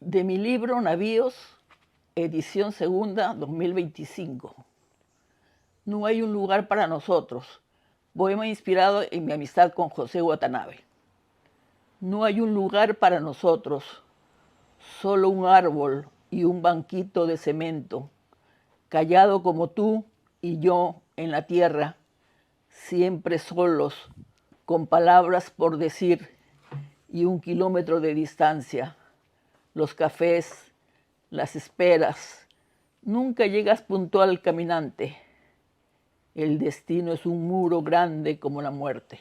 De mi libro Navíos, edición segunda, 2025. No hay un lugar para nosotros. Poema inspirado en mi amistad con José Watanabe. No hay un lugar para nosotros, solo un árbol y un banquito de cemento, callado como tú y yo en la tierra, siempre solos, con palabras por decir y 1 kilómetro de distancia. Los cafés, las esperas. Nunca llegas puntual caminante. El destino es un muro grande como la muerte.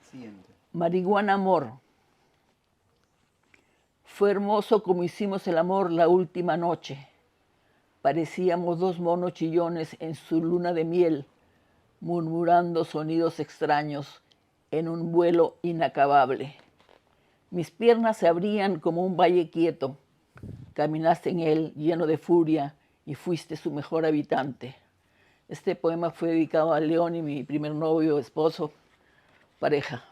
Siguiente. Marihuana amor. Fue hermoso como hicimos el amor la última noche. Parecíamos 2 monos chillones en su luna de miel, murmurando sonidos extraños en un vuelo inacabable. Mis piernas se abrían como un valle quieto. Caminaste en él lleno de furia y fuiste su mejor habitante. Este poema fue dedicado a León y mi primer novio, esposo, pareja.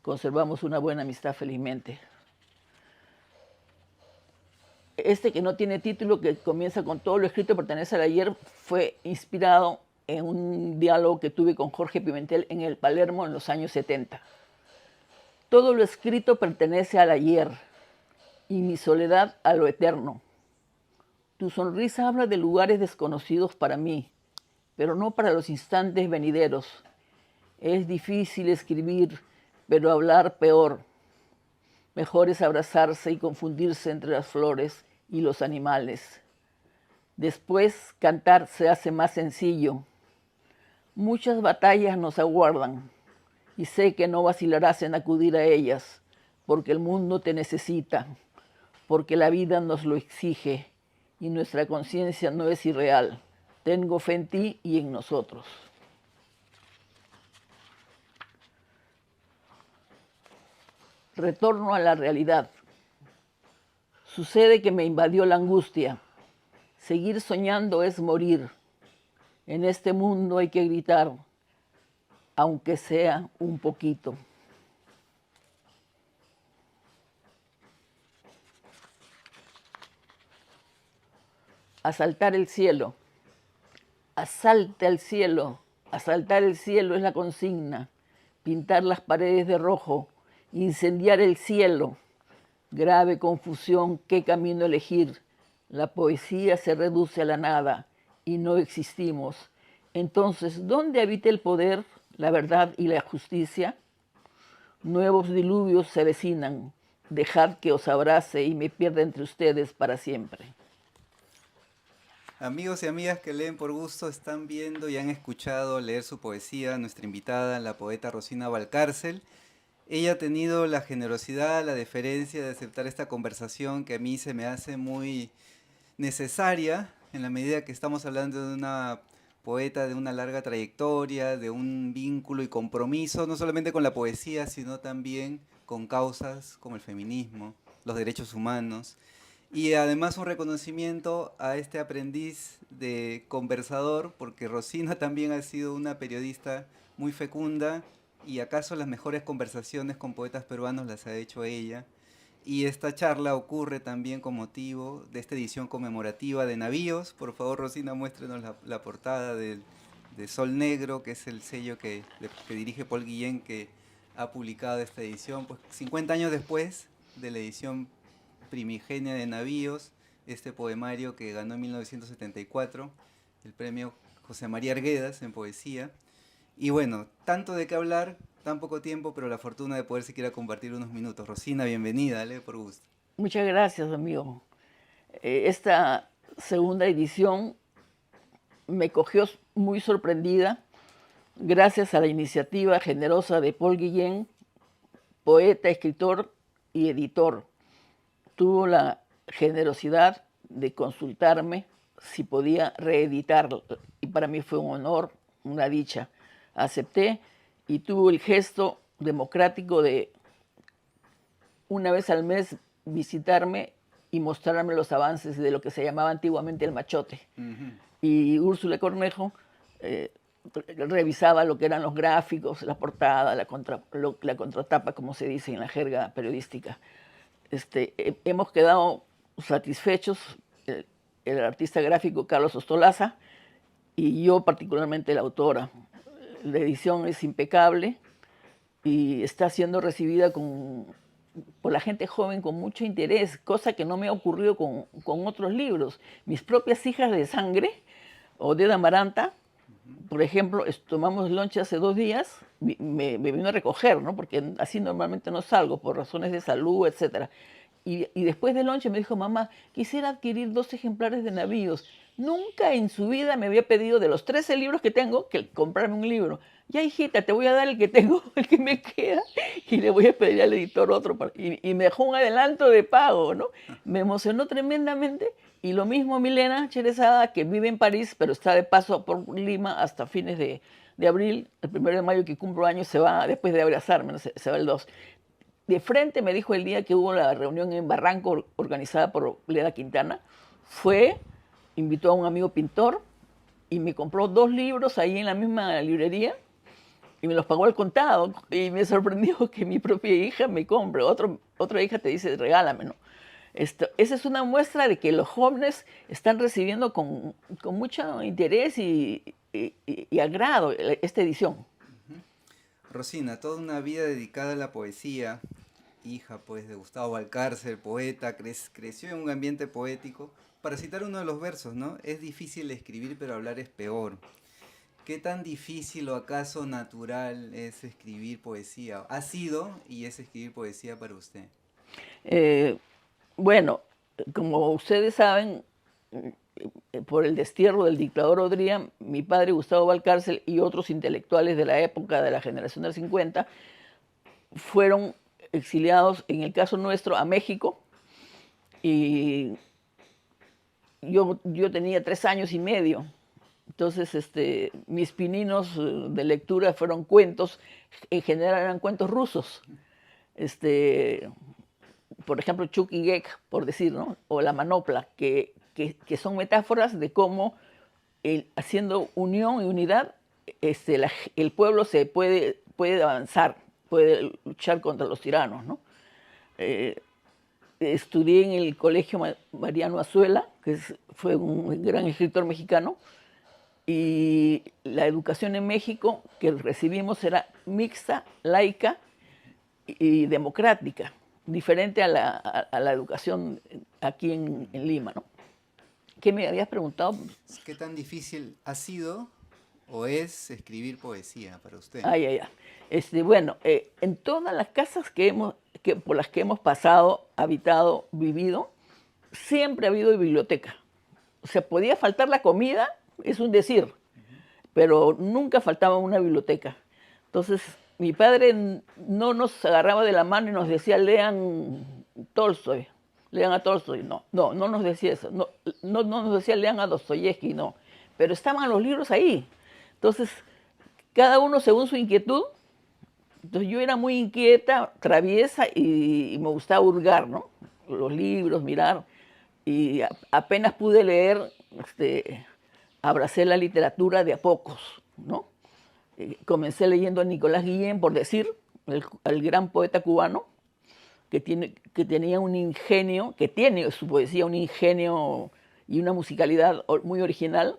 Conservamos una buena amistad felizmente. Este que no tiene título, que comienza con todo lo escrito pertenece al ayer, fue inspirado en un diálogo que tuve con Jorge Pimentel en el Palermo en los años 70. Todo lo escrito pertenece al ayer y mi soledad a lo eterno. Tu sonrisa habla de lugares desconocidos para mí, pero no para los instantes venideros. Es difícil escribir, pero hablar peor. Mejor es abrazarse y confundirse entre las flores y los animales. Después, cantar se hace más sencillo. Muchas batallas nos aguardan y sé que no vacilarás en acudir a ellas, porque el mundo te necesita, porque la vida nos lo exige y nuestra conciencia no es irreal. Tengo fe en ti y en nosotros. Retorno a la realidad. Sucede que me invadió la angustia. Seguir soñando es morir. En este mundo hay que gritar, aunque sea un poquito. Asaltar el cielo. Asalta el cielo. Asaltar el cielo es la consigna. Pintar las paredes de rojo. Incendiar el cielo. Grave confusión, ¿qué camino elegir? La poesía se reduce a la nada y no existimos. Entonces, ¿dónde habita el poder, la verdad y la justicia? Nuevos diluvios se avecinan. Dejad que os abrace y me pierda entre ustedes para siempre. Amigos y amigas que leen por gusto están viendo y han escuchado leer su poesía, nuestra invitada, la poeta Rosina Valcárcel. Ella ha tenido la generosidad, la deferencia de aceptar esta conversación que a mí se me hace muy necesaria en la medida que estamos hablando de una poeta de una larga trayectoria, de un vínculo y compromiso, no solamente con la poesía, sino también con causas como el feminismo, los derechos humanos, y además un reconocimiento a este aprendiz de conversador, porque Rosina también ha sido una periodista muy fecunda, y acaso las mejores conversaciones con poetas peruanos las ha hecho ella. Y esta charla ocurre también con motivo de esta edición conmemorativa de Navíos. Por favor, Rosina, muéstrenos la portada de Sol Negro, que es el sello que dirige Paul Guillén, que ha publicado esta edición. Pues 50 años después de la edición primigenia de Navíos, este poemario que ganó en 1974 el premio José María Arguedas en poesía. Y bueno, tanto de qué hablar, tan poco tiempo, pero la fortuna de poder siquiera compartir unos minutos. Rosina, bienvenida, lee por gusto. Muchas gracias, amigo. Esta segunda edición me cogió muy sorprendida gracias a la iniciativa generosa de Paul Guillén, poeta, escritor y editor. Tuvo la generosidad de consultarme si podía reeditarlo y para mí fue un honor, una dicha. Acepté y tuvo el gesto democrático de una vez al mes visitarme y mostrarme los avances de lo que se llamaba antiguamente el machote. Ujú. Y Úrsula Cornejo eh, revisaba lo que eran los gráficos, la portada, la contratapa, como se dice en la jerga periodística. Hemos quedado satisfechos, el artista gráfico Carlos Ostolaza y yo particularmente la autora. La edición es impecable y está siendo recibida por la gente joven con mucho interés, cosa que no me ha ocurrido con otros libros. Mis propias hijas de sangre, Odeda Amaranta, por ejemplo, tomamos lonche hace 2 días, me vino a recoger, ¿no? Porque así normalmente no salgo por razones de salud, etcétera. Y después del lonche me dijo, mamá, quisiera adquirir 2 ejemplares de Navíos. Nunca en su vida me había pedido de los 13 libros que tengo que comprarme un libro. Ya, hijita, te voy a dar el que tengo, el que me queda, y le voy a pedir al editor otro. Y me dejó un adelanto de pago, ¿no? Me emocionó tremendamente. Y lo mismo Milena Cherezada, que vive en París, pero está de paso por Lima hasta fines de abril. El 1 de mayo que cumplo años se va, después de abrazarme, ¿no? Se va el 2. De frente me dijo el día que hubo la reunión en Barranco organizada por Leda Quintana, invitó a un amigo pintor y me compró 2 libros ahí en la misma librería y me los pagó al contado. Y me sorprendió que mi propia hija me compre. Otra hija te dice, regálame, ¿no? Esa es una muestra de que los jóvenes están recibiendo con mucho interés y agrado esta edición. Rosina, toda una vida dedicada a la poesía, hija pues de Gustavo Valcárcel, poeta, creció en un ambiente poético. Para citar uno de los versos, ¿no? Es difícil escribir, pero hablar es peor. ¿Qué tan difícil o acaso natural es escribir poesía? ¿Ha sido y es escribir poesía para usted? Bueno, como ustedes saben, por el destierro del dictador Odría, mi padre Gustavo Valcárcel y otros intelectuales de la época de la generación del 50 fueron exiliados, en el caso nuestro, a México. Y yo tenía 3 años y medio. Entonces, mis pininos de lectura fueron cuentos, en general eran cuentos rusos. Por ejemplo, Chuk y Gek, por decir, ¿no? O La Manopla, que son metáforas de cómo haciendo unión y unidad, el pueblo se puede avanzar, puede luchar contra los tiranos, ¿no? Estudié en el Colegio Mariano Azuela, que fue un gran escritor mexicano, y la educación en México que recibimos era mixta, laica y democrática, diferente a la educación aquí en Lima, ¿no? ¿Qué me habías preguntado? ¿Qué tan difícil ha sido o es escribir poesía para usted? Bueno, en todas las casas por las que hemos pasado, habitado, vivido, siempre ha habido biblioteca. O sea, podía faltar la comida, es un decir, pero nunca faltaba una biblioteca. Entonces, mi padre no nos agarraba de la mano y nos decía, lean Tolstoy, lean a Tolstoy. No nos decía eso. No nos decía, lean a Dostoyevsky, no. Pero estaban los libros ahí. Entonces, cada uno según su inquietud. Entonces, yo era muy inquieta, traviesa y me gustaba hurgar, ¿no? Los libros, mirar. Y apenas pude leer, abracé la literatura de a pocos, ¿no? Comencé leyendo a Nicolás Guillén, por decir, el gran poeta cubano, que tenía un ingenio, que tiene su poesía un ingenio y una musicalidad muy original,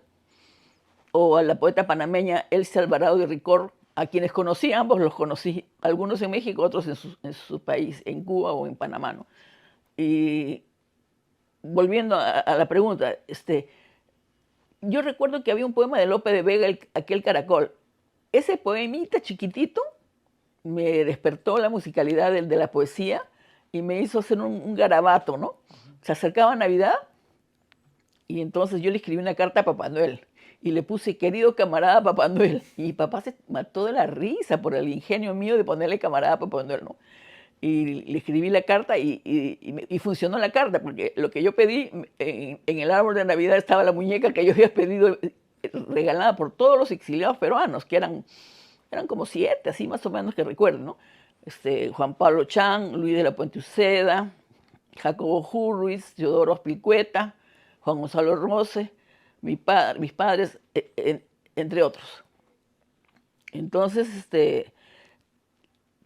o a la poeta panameña Elsa Alvarado de Ricor, a quienes conocí, ambos los conocí, algunos en México, otros en su país, en Cuba o en Panamá, ¿no? Y volviendo a la pregunta, yo recuerdo que había un poema de Lope de Vega, aquel caracol. Ese poemita chiquitito me despertó la musicalidad de la poesía y me hizo hacer un garabato, ¿no? Se acercaba Navidad y entonces yo le escribí una carta a Papá Noel y le puse, querido camarada Papá Noel. Y papá se mató de la risa por el ingenio mío de ponerle camarada a Papá Noel, ¿no? Y le escribí la carta y funcionó la carta, porque lo que yo pedí, en el árbol de Navidad estaba la muñeca que yo había pedido, regalada por todos los exiliados peruanos, que eran como 7, así más o menos que recuerdo, ¿no? Juan Pablo Chan, Luis de la Puente Uceda, Jacobo Hurwitz, Teodoro Aspilcueta, Juan Gonzalo Rose, mis padres, entre otros. Entonces,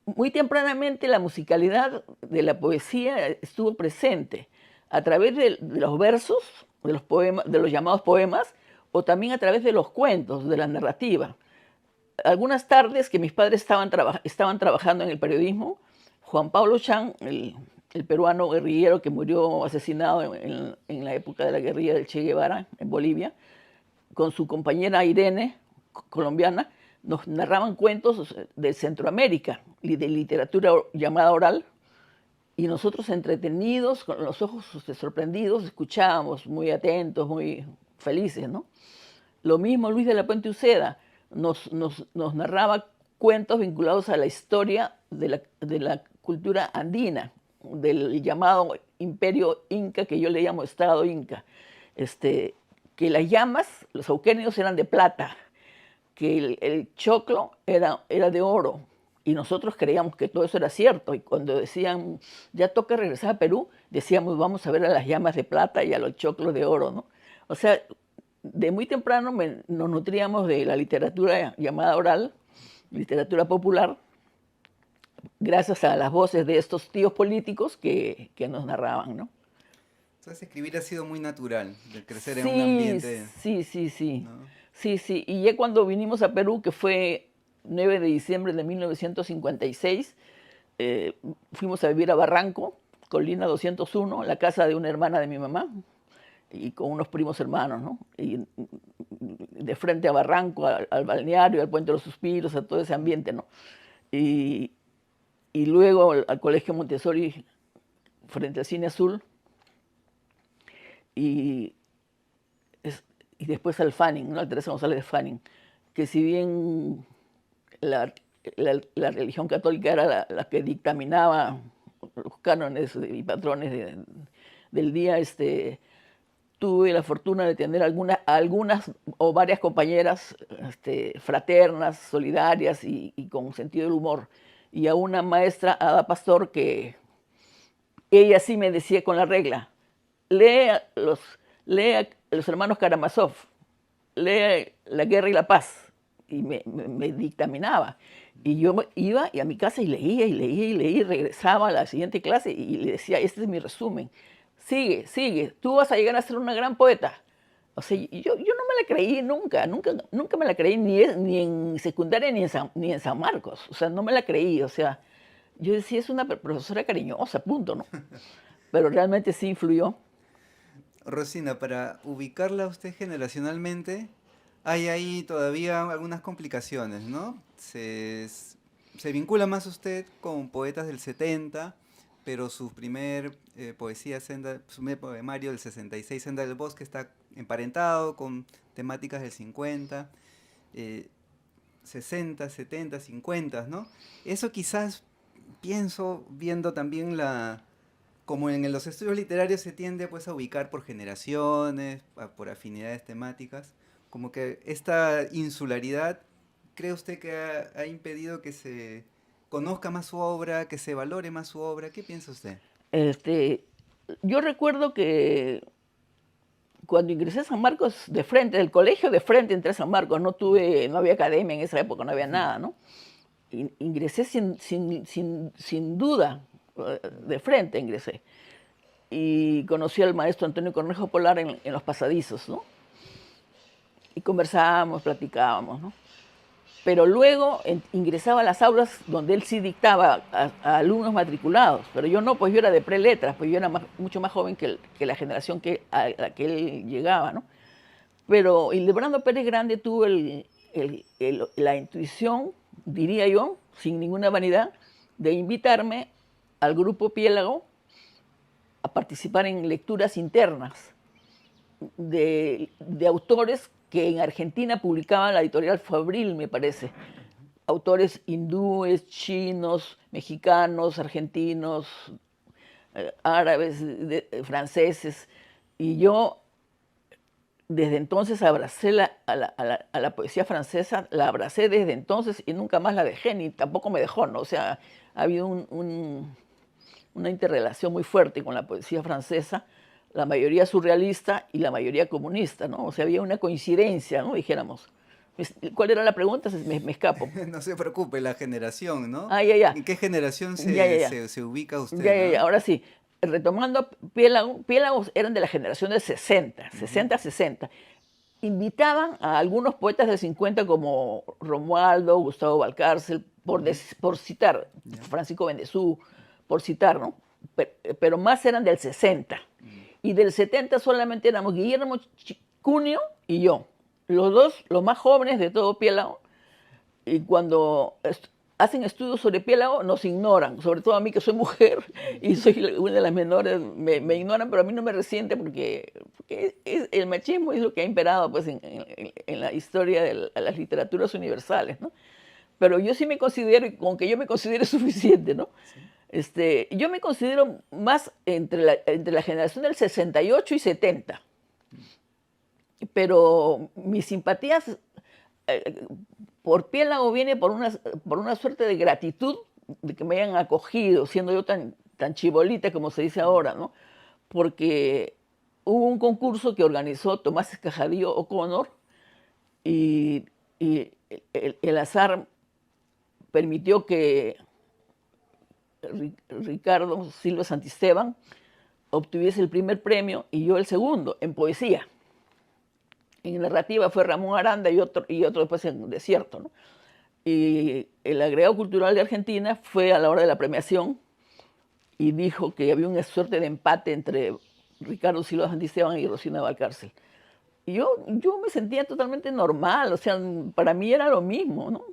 muy tempranamente la musicalidad de la poesía estuvo presente a través de los versos, de los poemas, de los llamados poemas, o también a través de los cuentos, de la narrativa. Algunas tardes que mis padres estaban trabajando en el periodismo, Juan Pablo Chan, el peruano guerrillero que murió asesinado en la época de la guerrilla del Che Guevara en Bolivia, con su compañera Irene, colombiana, nos narraban cuentos de Centroamérica y de literatura llamada oral, y nosotros entretenidos, con los ojos sorprendidos, escuchábamos muy atentos, muy felices, ¿no? Lo mismo Luis de la Puente Uceda nos narraba cuentos vinculados a la historia de la cultura andina, del llamado imperio inca, que yo le llamo Estado Inca, que las llamas, los auquénidos eran de plata, que el choclo era de oro, y nosotros creíamos que todo eso era cierto, y cuando decían, ya toca regresar a Perú, decíamos, vamos a ver a las llamas de plata y a los choclos de oro, ¿no? O sea, de muy temprano nos nutríamos de la literatura llamada oral, literatura popular, gracias a las voces de estos tíos políticos que nos narraban, ¿no? Entonces escribir ha sido muy natural, de crecer en un Sí, ambiente, sí. ¿no? Sí, sí. Y ya cuando vinimos a Perú, que fue 9 de diciembre de 1956, fuimos a vivir a Barranco, Colina 201, la casa de una hermana de mi mamá, y con unos primos hermanos, ¿no? Y de frente a Barranco, al balneario, al Puente de los Suspiros, a todo ese ambiente, ¿no? Y, y luego al Colegio Montessori, frente al Cine Azul, y, y después al Fanning, ¿no? Al Teresa González de Fanning, que si bien la religión católica era la que dictaminaba los cánones y patrones del día, tuve la fortuna de tener algunas o varias compañeras fraternas, solidarias y con sentido del humor. Y a una maestra, Ada Pastor, que ella sí me decía con la regla, lea los hermanos Karamazov, lee La Guerra y la Paz, y me dictaminaba. Y yo iba a mi casa y leía, y regresaba a la siguiente clase y le decía, este es mi resumen. Sigue, tú vas a llegar a ser una gran poeta. O sea, yo no me la creí nunca me la creí ni en secundaria ni en San Marcos. O sea, no me la creí. O sea, yo decía, es una profesora cariñosa, punto, ¿no? Pero realmente sí influyó. Rosina, para ubicarla a usted generacionalmente, hay ahí todavía algunas complicaciones, ¿no? Se vincula más usted con poetas del 70, pero su primer poesía, su primer poemario del 66, Senda del Bosque, está emparentado con temáticas del 50, 60, 70, 50, ¿no? Eso quizás, pienso, viendo también como en los estudios literarios se tiende pues a ubicar por generaciones, por afinidades temáticas, como que esta insularidad, ¿cree usted que ha impedido que se conozca más su obra, que se valore más su obra? ¿Qué piensa usted? Este, yo recuerdo que cuando ingresé a San Marcos de frente, del colegio de frente entré a San Marcos, no había academia en esa época, no había nada, ¿no? Ingresé sin duda, de frente ingresé. Y conocí al maestro Antonio Cornejo Polar en los pasadizos, ¿no? Y conversábamos, platicábamos, ¿no? Pero luego ingresaba a las aulas donde él sí dictaba a alumnos matriculados, pero yo no, pues yo era de preletras, pues yo era mucho más joven que la generación a la que él llegaba, ¿no? Pero Hildebrando Pérez Grande tuvo la intuición, diría yo, sin ninguna vanidad, de invitarme al grupo Piélago a participar en lecturas internas de autores que en Argentina publicaban la editorial Fabril, me parece. Autores hindúes, chinos, mexicanos, argentinos, árabes, franceses. Y yo desde entonces abracé a la poesía francesa, la abracé desde entonces y nunca más la dejé, ni tampoco me dejó, ¿no? O sea, ha habido una interrelación muy fuerte con la poesía francesa, la mayoría surrealista y la mayoría comunista, ¿no? O sea, había una coincidencia, ¿no? Dijéramos. ¿Cuál era la pregunta? Me escapo. No se preocupe, la generación, ¿no? Ah, ya, ya. ¿En qué generación Ya, ya, ya. se ubica usted, Ya, ya, ya. no? Ahora sí, retomando Piélagos eran de la generación del 60, Ujú, 60, 60. Invitaban a algunos poetas de 50 como Romualdo, Gustavo Valcárcel, ujú, por citar, ya, Francisco Bendezú, por citar, ¿no? Pero más eran del 60. mm, Y del 70 solamente éramos Guillermo Cunio y yo. Los dos, los más jóvenes de todo Piélago, y cuando hacen estudios sobre Piélago nos ignoran, sobre todo a mí que soy mujer mm. y soy una de las menores, me ignoran, pero a mí no me resiente porque el machismo es lo que ha imperado pues, en la historia de las literaturas universales, ¿no? Pero yo sí me considero, y con que yo me considere suficiente, ¿no? Sí. Yo me considero más entre la generación del 68 y 70, Mm. pero mis simpatías eh, por Piélago viene por una suerte de gratitud de que me hayan acogido, siendo yo tan chibolita como se dice Mm. ahora, ¿no? Porque hubo un concurso que organizó Tomás Escajadío O'Connor y, y el azar permitió que Ricardo Silva Santisteban obtuviese el primer premio y yo el segundo en poesía. En narrativa fue Ramón Aranda y otro después en Desierto, ¿no? Y el agregado cultural de Argentina fue a la hora de la premiación y dijo que había una suerte de empate entre Ricardo Silva Santisteban y Rosina Valcárcel. Y yo me sentía totalmente normal, o sea, para mí era lo mismo, ¿no?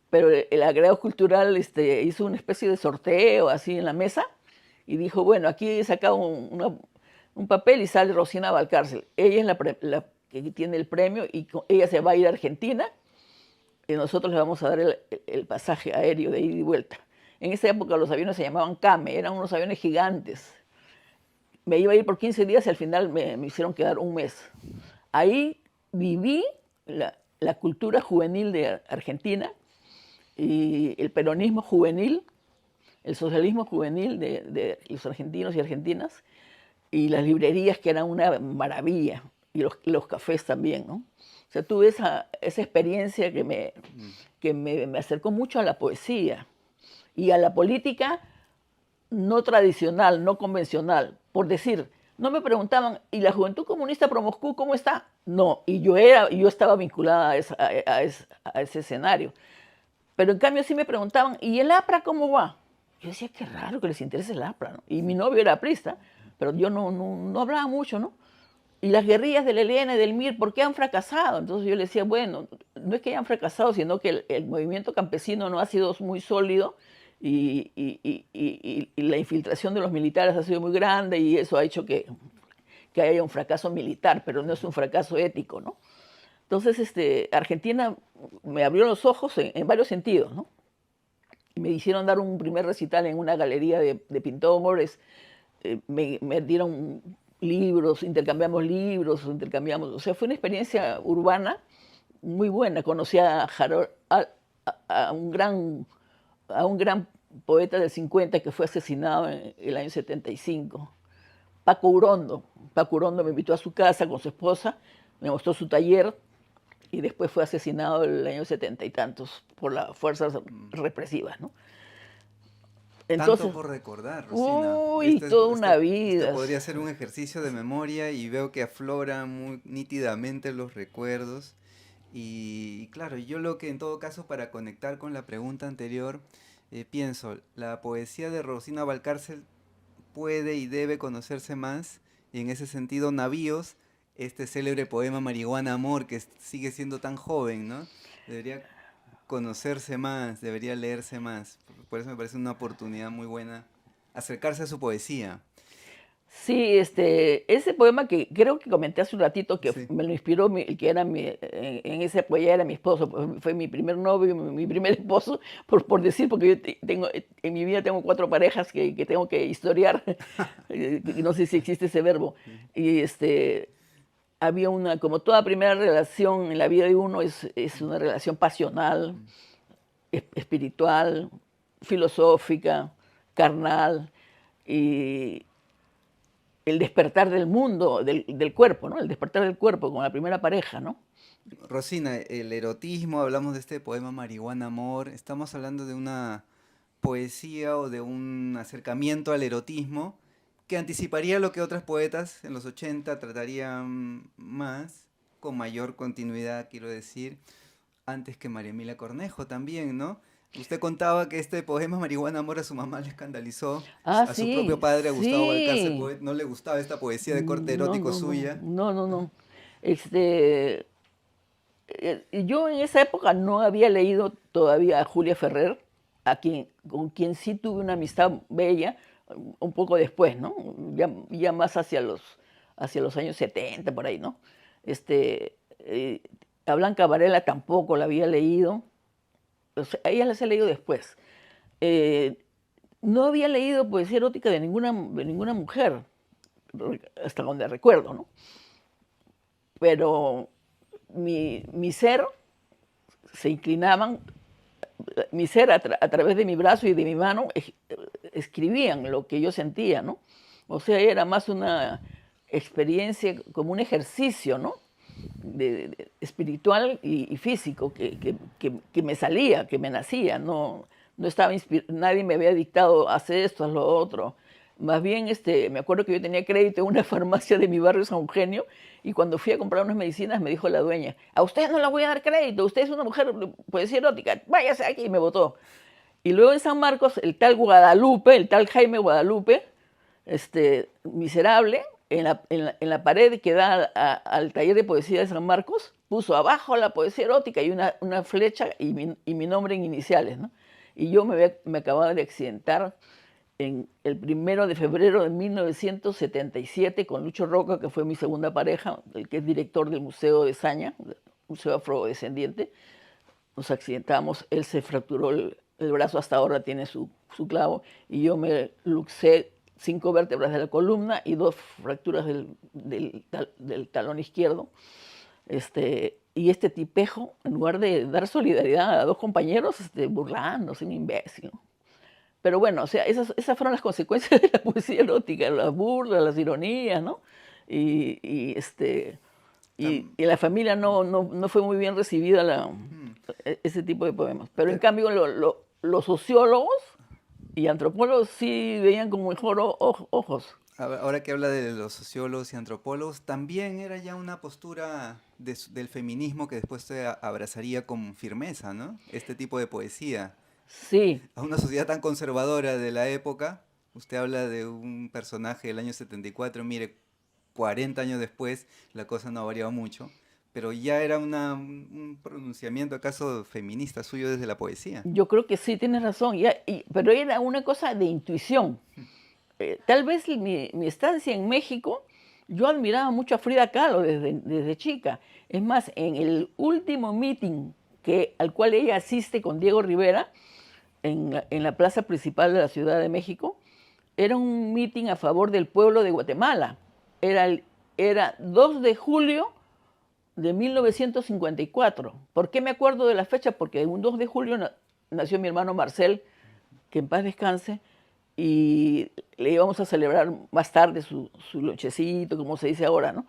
Pero el agregado cultural hizo una especie de sorteo así en la mesa y dijo, bueno, aquí he sacado un papel y sale Rosina Valcárcel. Ella es la que tiene el premio y ella se va a ir a Argentina y nosotros le vamos a dar el pasaje aéreo de ida y vuelta. En esa época los aviones se llamaban CAME, eran unos aviones gigantes. Me iba a ir por 15 días y al final me hicieron quedar un mes. Ahí viví la cultura juvenil de Argentina y el peronismo juvenil, el socialismo juvenil de los argentinos y argentinas, y las librerías que eran una maravilla, y los cafés también, ¿no? O sea, tuve esa experiencia Mm. que me acercó mucho a la poesía y a la política no tradicional, no convencional. Por decir, no me preguntaban, ¿y la Juventud Comunista Pro Moscú cómo está? No, y yo estaba vinculada a ese escenario. Pero en cambio sí me preguntaban, ¿y el APRA cómo va? Yo decía, qué raro que les interese el APRA, ¿no? Y mi novio era aprista, pero yo no hablaba mucho, ¿no? Y las guerrillas del ELN y del MIR, ¿por qué han fracasado? Entonces yo le decía, bueno, no es que hayan fracasado, sino que el movimiento campesino no ha sido muy sólido y la infiltración de los militares ha sido muy grande y eso ha hecho que haya un fracaso militar, pero no es un fracaso ético, ¿no? Entonces, Argentina me abrió los ojos en varios sentidos, ¿no? Y me hicieron dar un primer recital en una galería de pintores, me dieron libros, o sea, fue una experiencia urbana muy buena. Conocí a a un gran poeta del 50 que fue asesinado en el año 75, Paco Urondo. Paco Urondo me invitó a su casa con su esposa, me mostró su taller y después fue asesinado en el año 70 y tantos por las fuerzas Mm. represivas, ¿no? Tanto Entonces, por recordar, Rosina. uy, toda una Este vida. podría ser un ejercicio de memoria y veo que aflora muy nítidamente los recuerdos. Y claro, yo lo que en todo caso para conectar con la pregunta anterior, pienso, la poesía de Rosina Valcárcel puede y debe conocerse más. Y en ese sentido, Navíos, este célebre poema Marihuana Amor, que sigue siendo tan joven, ¿no? Debería conocerse más, debería leerse más. Por eso me parece una oportunidad muy buena acercarse a su poesía. Sí, ese poema que creo que comenté hace un ratito que Sí. me lo inspiró, el que era en ese poema era mi esposo, pues, fue mi primer novio, mi primer esposo, por decir, porque yo tengo, en mi vida tengo 4 parejas que tengo que historiar, y no sé si existe ese verbo. Y había como toda primera relación en la vida de uno es una relación pasional, Mm. espiritual, filosófica, carnal, y el despertar del mundo, del cuerpo, ¿no? El despertar del cuerpo con la primera pareja, ¿no? Rosina, el erotismo, hablamos de este poema Marihuana Amor, estamos hablando de una poesía o de un acercamiento al erotismo que anticiparía lo que otras poetas en los 80 tratarían más, con mayor continuidad, quiero decir, antes que María Emilia Cornejo también, ¿no? Usted contaba que este poema Marihuana Amor a su mamá le escandalizó, Ah, a su propio sí, padre, a Gustavo Valcárcel, sí. no le gustaba esta poesía de corte No, erótico no, no, suya. no, no, no. Este, yo en esa época no había leído todavía a Julia Ferrer, con quien sí tuve una amistad bella, un poco después, ¿no? Ya más hacia los años 70 por ahí, ¿no? Este, a Blanca Varela tampoco la había leído, o sea, a ella las he leído después. Eh, no había leído poesía erótica de ninguna mujer, hasta donde recuerdo, ¿no? Pero mi ser se inclinaban, mi ser a través de mi brazo y de mi mano escribían lo que yo sentía, ¿no? O sea, era más una experiencia, como un ejercicio, ¿no? Espiritual y físico que me salía, que me nacía, no estaba nadie me había dictado, haz esto, haz lo otro. Más bien, me acuerdo que yo tenía crédito en una farmacia de mi barrio San Eugenio y cuando fui a comprar unas medicinas me dijo la dueña, a usted no le voy a dar crédito, usted es una mujer poesía erótica, váyase aquí, y me votó. Y luego en San Marcos, el tal Guadalupe, el tal Jaime Guadalupe, miserable, en la pared que da al taller de poesía de San Marcos, puso abajo la poesía erótica y una flecha y mi nombre en iniciales, ¿no? Y yo me acababa de accidentar en el 1 de febrero de 1977 con Lucho Roca, que fue mi segunda pareja, el que es director del Museo de Saña, Museo Afrodescendiente. Nos accidentamos, él se fracturó el brazo, hasta ahora tiene su clavo, y yo me luxé 5 vértebras de la columna y 2 fracturas del talón izquierdo. Y este tipejo, en lugar de dar solidaridad a 2 compañeros, burlándose, un imbécil, ¿no? Pero bueno, o sea, esas fueron las consecuencias de la poesía erótica, las burlas, las ironías, ¿no? Y, y, este, Tam- y la familia no fue muy bien recibida mm, ese tipo de poemas. Pero en te- cambio los sociólogos y antropólogos sí veían con mejor ojos. Ahora que habla de los sociólogos y antropólogos, también era ya una postura del feminismo que después se abrazaría con firmeza, ¿no? Este tipo de poesía. Sí, A una sociedad tan conservadora de la época, usted habla de un personaje del año 74, mire, 40 años después la cosa no ha variado mucho, pero ya era un pronunciamiento acaso feminista suyo desde la poesía. yo creo que sí, tienes razón, pero era una cosa de intuición. Tal vez mi estancia en México, yo admiraba mucho a Frida Kahlo desde chica. Es más, en el último meeting al cual ella asiste con Diego Rivera, en la plaza principal de la Ciudad de México, era un meeting a favor del pueblo de Guatemala. Era 2 de julio de 1954. ¿Por qué me acuerdo de la fecha? Porque un 2 de julio nació mi hermano Marcel, que en paz descanse, y le íbamos a celebrar más tarde su lonchecito, como se dice ahora, ¿no?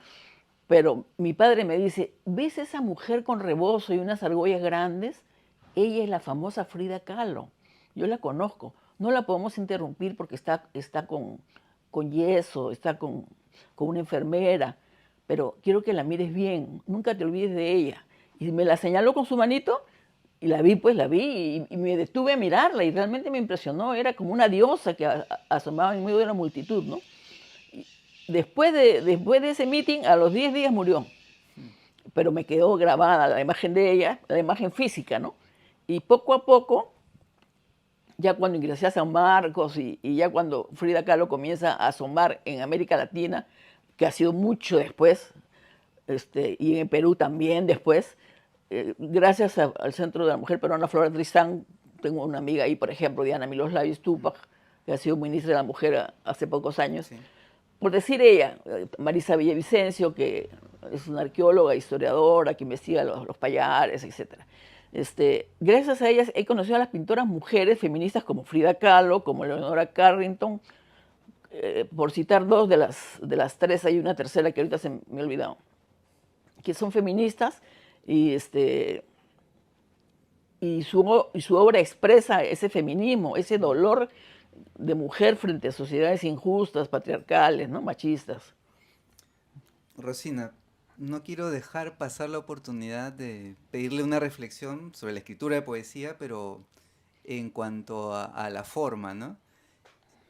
Pero mi padre me dice, ¿ves esa mujer con rebozo y unas argollas grandes? Ella es la famosa Frida Kahlo. Yo la conozco. No la podemos interrumpir porque está con yeso, está con una enfermera, pero quiero que la mires bien, nunca te olvides de ella. Y me la señaló con su manito y la vi y me detuve a mirarla y realmente me impresionó. Era como una diosa que asomaba en medio de la multitud, ¿no? Después de ese meeting, a los 10 días murió, pero me quedó grabada la imagen de ella, la imagen física, ¿no? Y poco a poco, ya cuando ingresé a San Marcos y ya cuando Frida Kahlo comienza a asomar en América Latina, que ha sido mucho después, y en Perú también después, gracias al Centro de la Mujer Peruana Flora Tristán, tengo una amiga ahí, por ejemplo, Diana Miloslavic Tupac, que ha sido ministra de la Mujer hace pocos años, Sí. por decir ella, Marisa Villavicencio, que es una arqueóloga, historiadora, que investiga los payares, etc. Gracias a ellas he conocido a las pintoras mujeres feministas como Frida Kahlo, como Leonora Carrington, por citar 2 de las 3, hay una tercera que ahorita se me ha olvidado, que son feministas Y, y su obra expresa ese feminismo, ese dolor de mujer frente a sociedades injustas, patriarcales, ¿no? Machistas. Rosina, no quiero dejar pasar la oportunidad de pedirle una reflexión sobre la escritura de poesía, pero en cuanto a la forma, ¿no?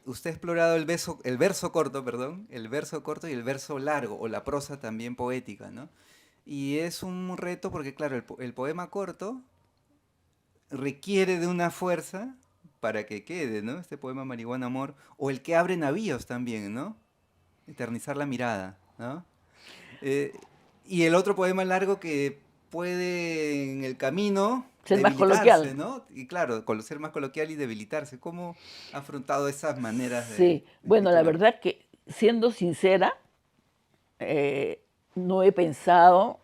Usted ha explorado el verso corto, perdón, el verso corto y el verso largo, o la prosa también poética, ¿no? Y es un reto porque, claro, el poema corto requiere de una fuerza para que quede, ¿no? Este poema Marihuana Amor, o el que abre navíos también, ¿no? Eternizar la mirada, ¿no? Eh, y el otro poema largo que puede en el camino Ser más debilitarse, coloquial. ¿no? Y claro, ser más coloquial y debilitarse. ¿Cómo ha afrontado esas maneras Sí, de bueno, la escritura? verdad que siendo sincera, no he pensado,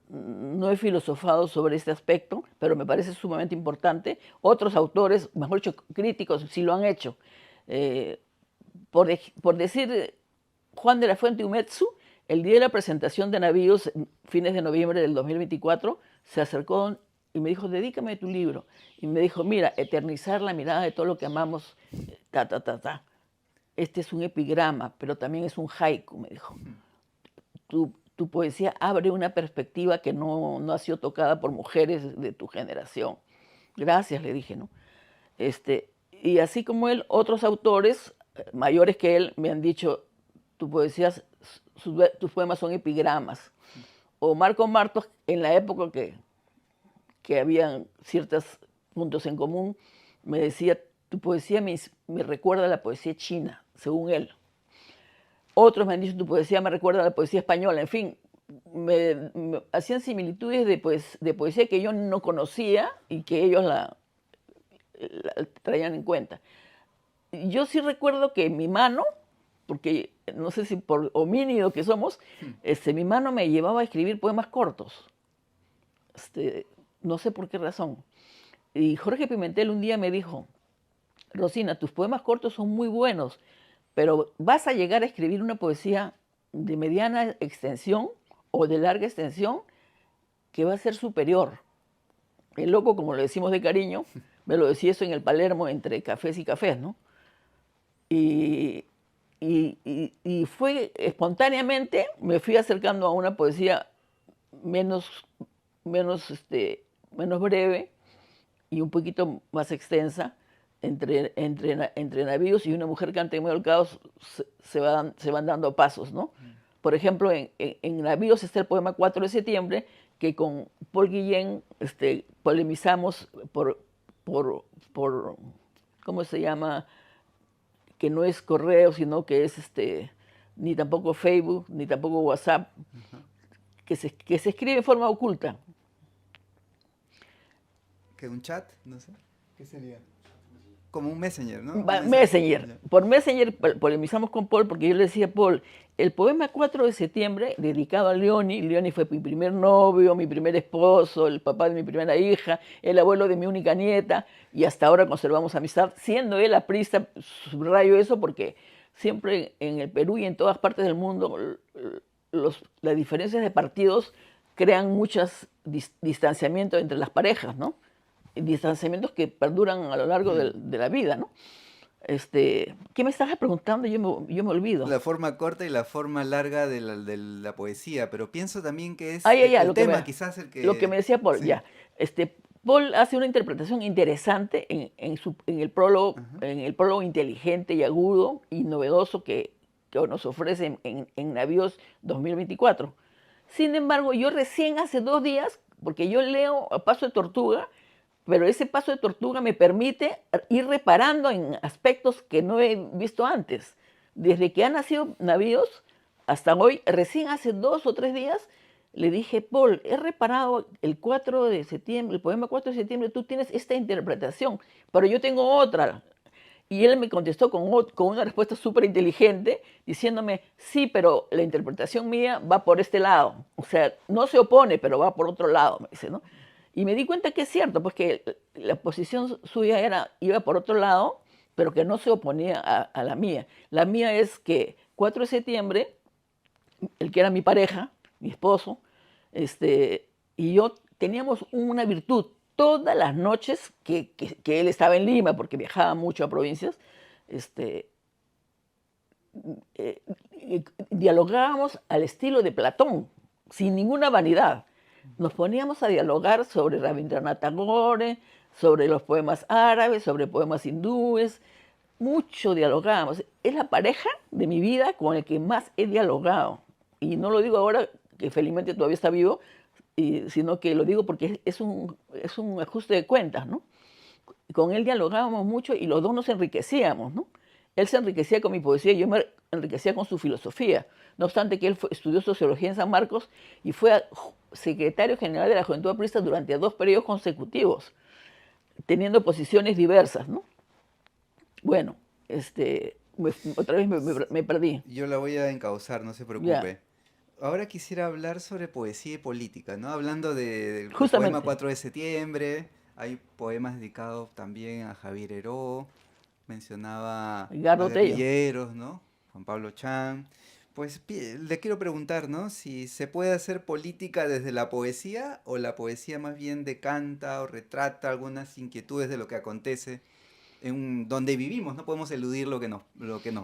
no he filosofado sobre este aspecto, pero me parece sumamente importante. Otros autores, mejor dicho, críticos, sí lo han hecho. Eh, por decir, Juan de la Fuente Umetsu, el día de la presentación de Navíos, fines de noviembre del 2024, se acercó y me dijo, dedícame tu libro. Y me dijo, mira, eternizar la mirada de todo lo que amamos, ta, ta, ta, ta. Este es un epigrama, pero también es un haiku, me dijo. Tu poesía abre una perspectiva que no ha sido tocada por mujeres de tu generación. Gracias, le dije, ¿no? Y así como él, otros autores mayores que él me han dicho, tu poesía, tus poemas son epigramas. O Marco Martos, en la época que habían ciertos puntos en común, me decía, tu poesía me recuerda a la poesía china, según él. Otros me han dicho, tu poesía me recuerda a la poesía española. En fin, me hacían similitudes de poesía que yo no conocía y que ellos la traían en cuenta. Yo sí recuerdo que mi mano, porque no sé si por homínido que somos, mi mano me llevaba a escribir poemas cortos. No sé por qué razón. Y Jorge Pimentel un día me dijo, Rosina, tus poemas cortos son muy buenos, pero vas a llegar a escribir una poesía de mediana extensión o de larga extensión que va a ser superior. El loco, como lo decimos de cariño, me lo decía eso en el Palermo entre cafés y cafés, ¿no? Y, y fue espontáneamente, me fui acercando a una poesía menos, menos, menos breve y un poquito más extensa, entre navíos y una mujer que ante medio del caos se van dando pasos, ¿no? Por ejemplo, en Navíos está el poema 4 de septiembre, que con Paul Guillén polemizamos por, ¿cómo se llama? Que no es correo, sino que es ni tampoco Facebook, ni tampoco WhatsApp, que se escribe en forma oculta. ¿Qué, un chat? No sé. ¿Qué sería? Como un messenger, ¿no? Un Messenger. Ya. Por Messenger polemizamos con Paul porque yo le decía a Paul, el poema 4 de septiembre, dedicado a Leoni, Leoni fue mi primer novio, mi primer esposo, el papá de mi primera hija, el abuelo de mi única nieta, y hasta ahora conservamos amistad, siendo él aprista, subrayo eso porque siempre en el Perú y en todas partes del mundo las diferencias de partidos crean muchos distanciamientos entre las parejas, ¿no? Distanciamientos que perduran a lo largo de la vida, ¿no? ¿Qué me estabas preguntando? Yo me olvido. La forma corta y la forma larga de la poesía, pero pienso también que es Ya, el tema, quizás el lo que me que... decía Paul, Sí. ya. Paul hace una interpretación interesante en el prólogo inteligente y agudo y novedoso que nos ofrece en Navíos 2024. Sin embargo, yo recién hace 2 días, porque yo leo a Paso de Tortuga, pero ese paso de tortuga me permite ir reparando en aspectos que no he visto antes. Desde que han nacido Navíos hasta hoy, recién hace 2 o 3 días, le dije, Paul, he reparado el 4 de septiembre, el poema 4 de septiembre, tú tienes esta interpretación, pero yo tengo otra. Y él me contestó con una respuesta súper inteligente, diciéndome, sí, pero la interpretación mía va por este lado. O sea, no se opone, pero va por otro lado, me dice, ¿no? Y me di cuenta que es cierto, pues que la posición suya iba por otro lado, pero que no se oponía a la mía. La mía es que 4 de septiembre, el que era mi pareja, mi esposo, Y yo teníamos una virtud. Todas las noches que él estaba en Lima, porque viajaba mucho a provincias, este, eh, dialogábamos al estilo de Platón, sin ninguna vanidad. Nos poníamos a dialogar sobre Rabindranath Tagore, sobre los poemas árabes, sobre poemas hindúes. Mucho dialogábamos. Es la pareja de mi vida con el que más he dialogado. Y no lo digo ahora que felizmente todavía está vivo, sino que lo digo porque es un ajuste de cuentas, ¿no? Con él dialogábamos mucho y los dos nos enriquecíamos, ¿no? Él se enriquecía con mi poesía y yo me enriquecía con su filosofía. No obstante que él estudió sociología en San Marcos y fue secretario general de la Juventud Aprista durante 2 periodos consecutivos, teniendo posiciones diversas, ¿no? Bueno, otra vez me perdí. Yo la voy a encauzar, no se Ya, preocupe. Ahora quisiera hablar sobre poesía y política, ¿no? Hablando del poema justamente, 4 de septiembre, hay poemas dedicados también a Javier Heró, mencionaba a Gardo Tello. guerrilleros, ¿no? Juan Pablo Chan. Pues le quiero preguntar, ¿no? Si se puede hacer política desde la poesía o la poesía más bien decanta o retrata algunas inquietudes de lo que acontece donde vivimos, no podemos eludir lo que nos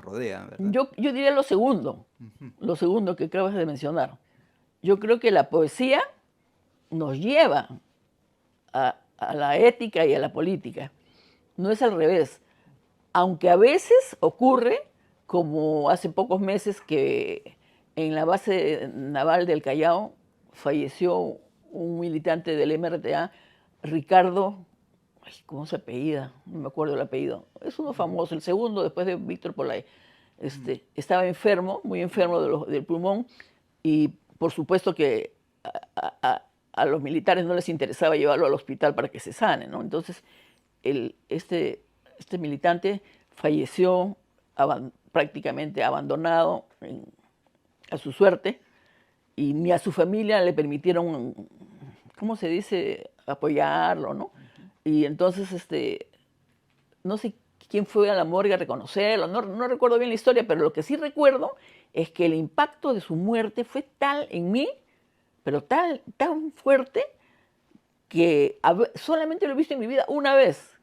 rodea, ¿verdad? Yo diría Ujú. lo segundo que acabas de mencionar. Yo creo que la poesía nos lleva a la ética y a la política. No es al revés. Aunque a veces ocurre, como hace pocos meses que en la base naval del Callao falleció un militante del MRTA, Ricardo, ay, ¿cómo se apellida? No me acuerdo el apellido. Es uno famoso, el segundo después de Víctor Polay. Mm. Estaba enfermo, muy enfermo del pulmón, y por supuesto que a los militares no les interesaba llevarlo al hospital para que se sane, ¿no? Entonces, el, este militante falleció prácticamente abandonado a su suerte y ni a su familia le permitieron, ¿cómo se dice?, apoyarlo, ¿no? Y entonces, no sé quién fue a la morgue a reconocerlo, no recuerdo bien la historia, pero lo que sí recuerdo es que el impacto de su muerte fue tal en mí, pero tan fuerte, que solamente lo he visto en mi vida una vez,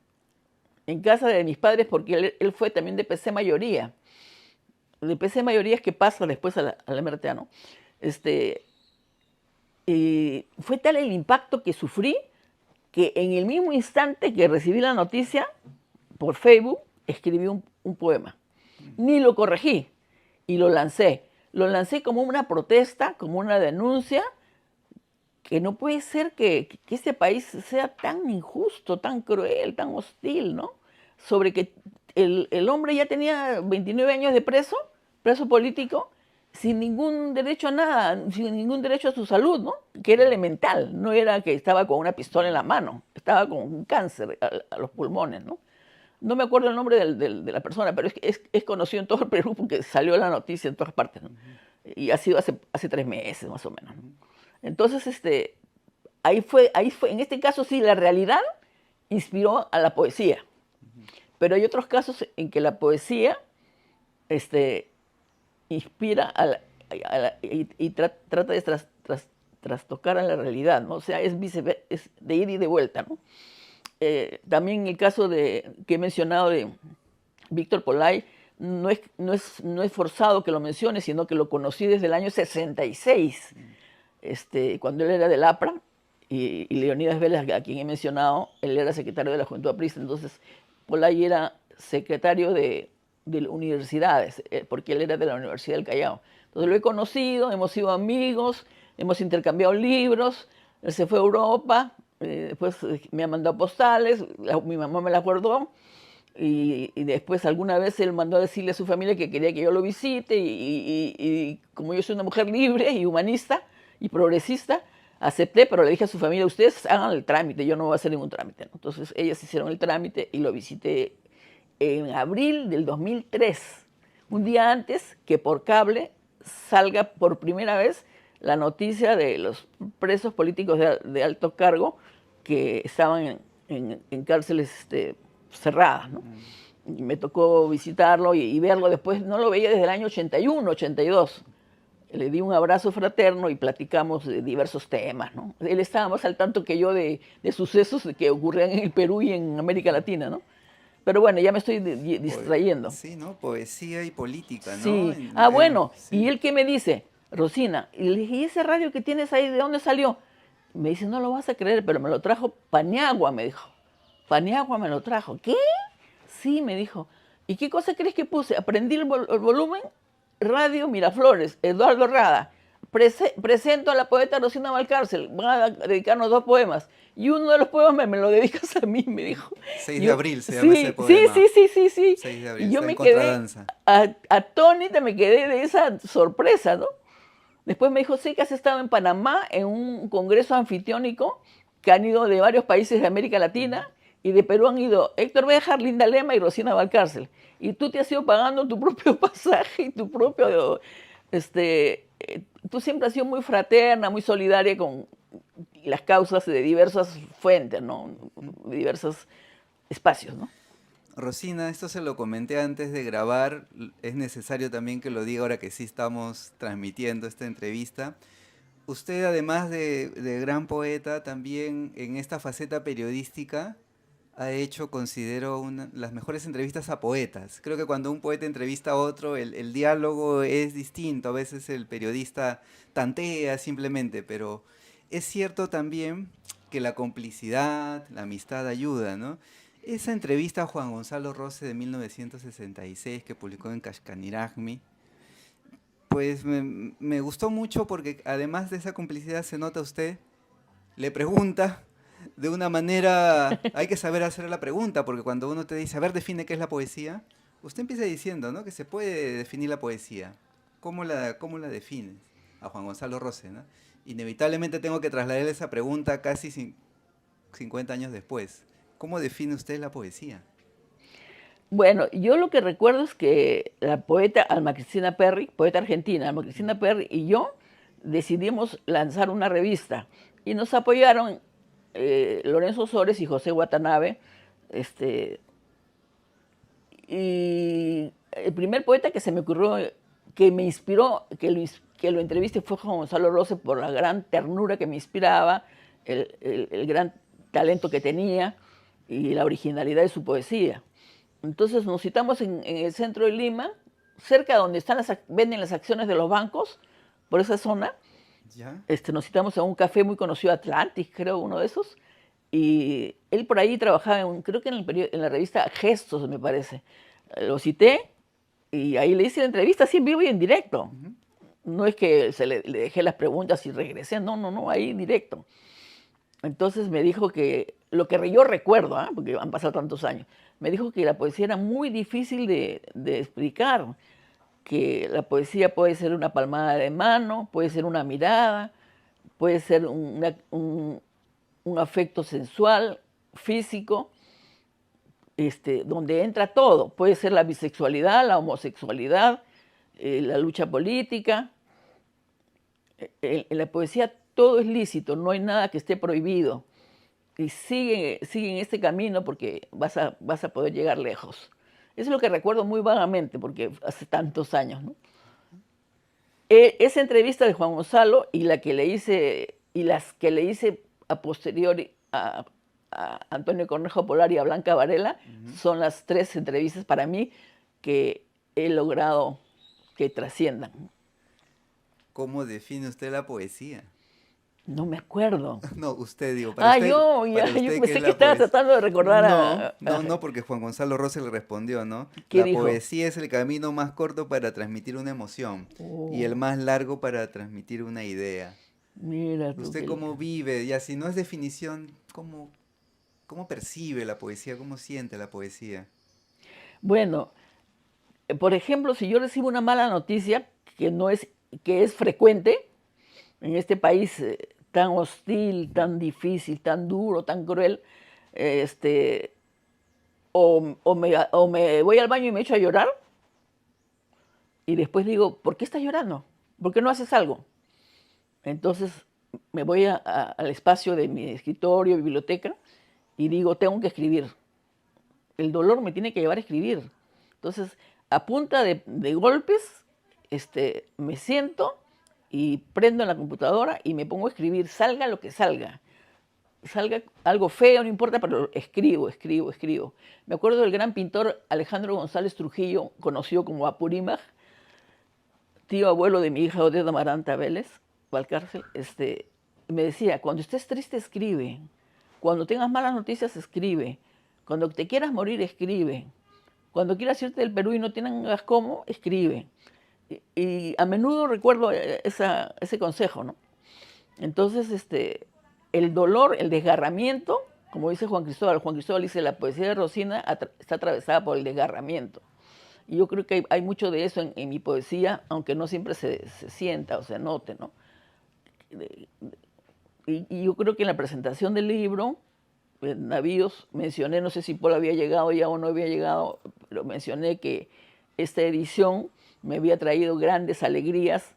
en casa de mis padres, porque él fue también de PC mayoría. De PC mayoría es que pasa después a la MRTA, ¿no? Este, fue tal el impacto que sufrí que en el mismo instante que recibí la noticia por Facebook, escribí un poema. Ni lo corregí y lo lancé. Lo lancé como una protesta, como una denuncia, que no puede ser que este país sea tan injusto, tan cruel, tan hostil, ¿no? Sobre que el hombre ya tenía 29 años de preso político, sin ningún derecho a nada, sin ningún derecho a su salud, ¿no? Que era elemental, no era que estaba con una pistola en la mano, estaba con un cáncer a los pulmones, ¿no? No me acuerdo el nombre de la persona, pero es conocido en todo el Perú porque salió la noticia en todas partes, ¿no? Ujú, Y ha sido hace 3 meses más o menos, ¿no? ujú, Entonces, ahí fue, en este caso sí, la realidad inspiró a la poesía, ujú. pero hay otros casos en que la poesía este, inspira trata de trastocar a la realidad, ¿no? O sea, es de ir y de vuelta, ¿no? También el caso que he mencionado de Víctor Polay, no es forzado que lo mencione, sino que lo conocí desde el año 66, cuando él era del APRA, y Leonidas Vélez, a quien he mencionado, él era secretario de la Juventud Aprista. Entonces, Polay era secretario de universidades, porque él era de la Universidad del Callao. Entonces lo he conocido, hemos sido amigos, hemos intercambiado libros, él se fue a Europa, después me ha mandado postales, mi mamá me las guardó, y después alguna vez él mandó a decirle a su familia que quería que yo lo visite, y como yo soy una mujer libre y humanista y progresista, acepté, pero le dije a su familia, ustedes hagan el trámite, yo no voy a hacer ningún trámite, ¿no? Entonces ellas hicieron el trámite y lo visité en abril del 2003, un día antes que por cable salga por primera vez la noticia de los presos políticos de alto cargo que estaban en cárceles cerradas, ¿no? Mm. Y me tocó visitarlo y verlo después, no lo veía desde el año 81, 82. Le di un abrazo fraterno y platicamos de diversos temas, ¿no? Él estaba más al tanto que yo de sucesos que ocurrían en el Perú y en América Latina, ¿no? Pero bueno, ya me estoy distrayendo. Sí, ¿no? Poesía y política, ¿no? Sí. Ah, bueno, y Sí. él qué me dice, Rosina, y le dije, ¿y ese radio que tienes ahí, de dónde salió? Me dice, no lo vas a creer, pero me lo trajo Paniagua, me dijo. Paniagua me lo trajo. ¿Qué? Sí, me dijo. ¿Y qué cosa crees que puse? Aprendí el volumen, Radio Miraflores, Eduardo Rada. Presento a la poeta Rosina Valcárcel. Van a dedicarnos 2 poemas. Y uno de los poemas me lo dedicas a mí, me dijo. 6 de Yo, abril se llama ese sí, sí, poema. sí, sí, sí, sí. 6 de abril, Y yo está en me quedé contradanza. atónita, me quedé de esa sorpresa, ¿no? Después me dijo, sí, que has estado en Panamá en un congreso anfitriónico que han ido de varios países de América Latina y de Perú han ido Héctor Béjar, Linda Lema y Rosina Valcárcel. Y tú te has ido pagando tu propio pasaje y tu propio... tú siempre has sido muy fraterna, muy solidaria con las causas de diversas fuentes, ¿no? De diversos espacios, ¿no? Rosina, esto se lo comenté antes de grabar, es necesario también que lo diga ahora que sí estamos transmitiendo esta entrevista. Usted, además de gran poeta, también en esta faceta periodística ha hecho, considero, las mejores entrevistas a poetas. Creo que cuando un poeta entrevista a otro, el diálogo es distinto. A veces el periodista tantea simplemente, pero es cierto también que la complicidad, la amistad ayuda, ¿no? Esa entrevista a Juan Gonzalo Rose de 1966 que publicó en Kashkaniragmi, pues me gustó mucho porque además de esa complicidad se nota usted, le pregunta de una manera, hay que saber hacer la pregunta, porque cuando uno te dice, a ver, define qué es la poesía, usted empieza diciendo, ¿no? Que se puede definir la poesía. Cómo la defines? A Juan Gonzalo Rose, ¿no? Inevitablemente tengo que trasladar esa pregunta casi 50 años después. ¿Cómo define usted la poesía? Bueno, yo lo que recuerdo es que la poeta Alma Cristina Perry, poeta argentina, Alma Cristina Perry y yo decidimos lanzar una revista y nos apoyaron Lorenzo Sores y José Watanabe. Y el primer poeta que se me ocurrió, que me inspiró, que lo entreviste fue Juan Gonzalo Rose por la gran ternura que me inspiraba, el gran talento que tenía y la originalidad de su poesía. Entonces nos citamos en el centro de Lima, cerca de donde venden las acciones de los bancos, por esa zona. ¿Ya? Nos citamos a un café muy conocido, Atlantis, creo, uno de esos. Y él por ahí trabajaba, creo que en la revista Gestos, me parece. Lo cité y ahí le hice la entrevista así en vivo y en directo. Ujú. No es que le dejé las preguntas y regresé, no, no, no, ahí directo. Entonces me dijo que, lo que yo recuerdo, ¿eh? Porque han pasado tantos años, me dijo que la poesía era muy difícil de explicar, que la poesía puede ser una palmada de mano, puede ser una mirada, puede ser un afecto sensual, físico, donde entra todo. Puede ser la bisexualidad, la homosexualidad, la lucha política. En la poesía todo es lícito, no hay nada que esté prohibido. Y sigue en este camino porque vas a poder llegar lejos. Eso es lo que recuerdo muy vagamente, porque hace tantos años, ¿no? Esa entrevista de Juan Gonzalo y la que le hice, y las que le hice a posteriori a Antonio Cornejo Polar y a Blanca Varela, Ujú. son las 3 entrevistas para mí que he logrado que trasciendan. ¿Cómo define usted la poesía? No me acuerdo. No, usted, digo, Ah, yo, para yo usted, ¿qué es pensé que la estaba poesía? tratando de recordar No, no, no, porque Juan Gonzalo Rossi le respondió, ¿no? ¿qué La dijo? poesía es el camino más corto para transmitir una emoción y el Oh, más largo para transmitir una idea. mira tú ¿Usted qué cómo vive? Ya si no es definición, cómo percibe la poesía? ¿Cómo siente la poesía? Bueno, por ejemplo, si yo recibo una mala noticia, que es frecuente en este país tan hostil, tan difícil, tan duro, tan cruel, este, o me voy al baño y me echo a llorar y después digo, ¿por qué estás llorando? ¿Por qué no haces algo? Entonces me voy al espacio de mi escritorio, biblioteca, y digo, tengo que escribir. El dolor me tiene que llevar a escribir. Entonces, a punta de golpes, me siento y prendo en la computadora y me pongo a escribir, salga lo que salga. Salga algo feo, no importa, pero escribo, escribo, escribo. Me acuerdo del gran pintor Alejandro González Trujillo, conocido como Apurímac, tío abuelo de mi hija Odeda Amaranta Vélez, Valcárcel, me decía, cuando estés triste, escribe. Cuando tengas malas noticias, escribe. Cuando te quieras morir, escribe. Cuando quieras irte del Perú y no tengas cómo, escribe. Y a menudo recuerdo ese consejo, ¿no? Entonces, el dolor, el desgarramiento, como dice Juan Cristóbal dice, la poesía de Rosina está atravesada por el desgarramiento. Y yo creo que hay mucho de eso en mi poesía, aunque no siempre se sienta o se note, ¿no? Y yo creo que en la presentación del libro, en Navíos, mencioné, no sé si Paul había llegado ya o no había llegado, pero mencioné que esta edición me había traído grandes alegrías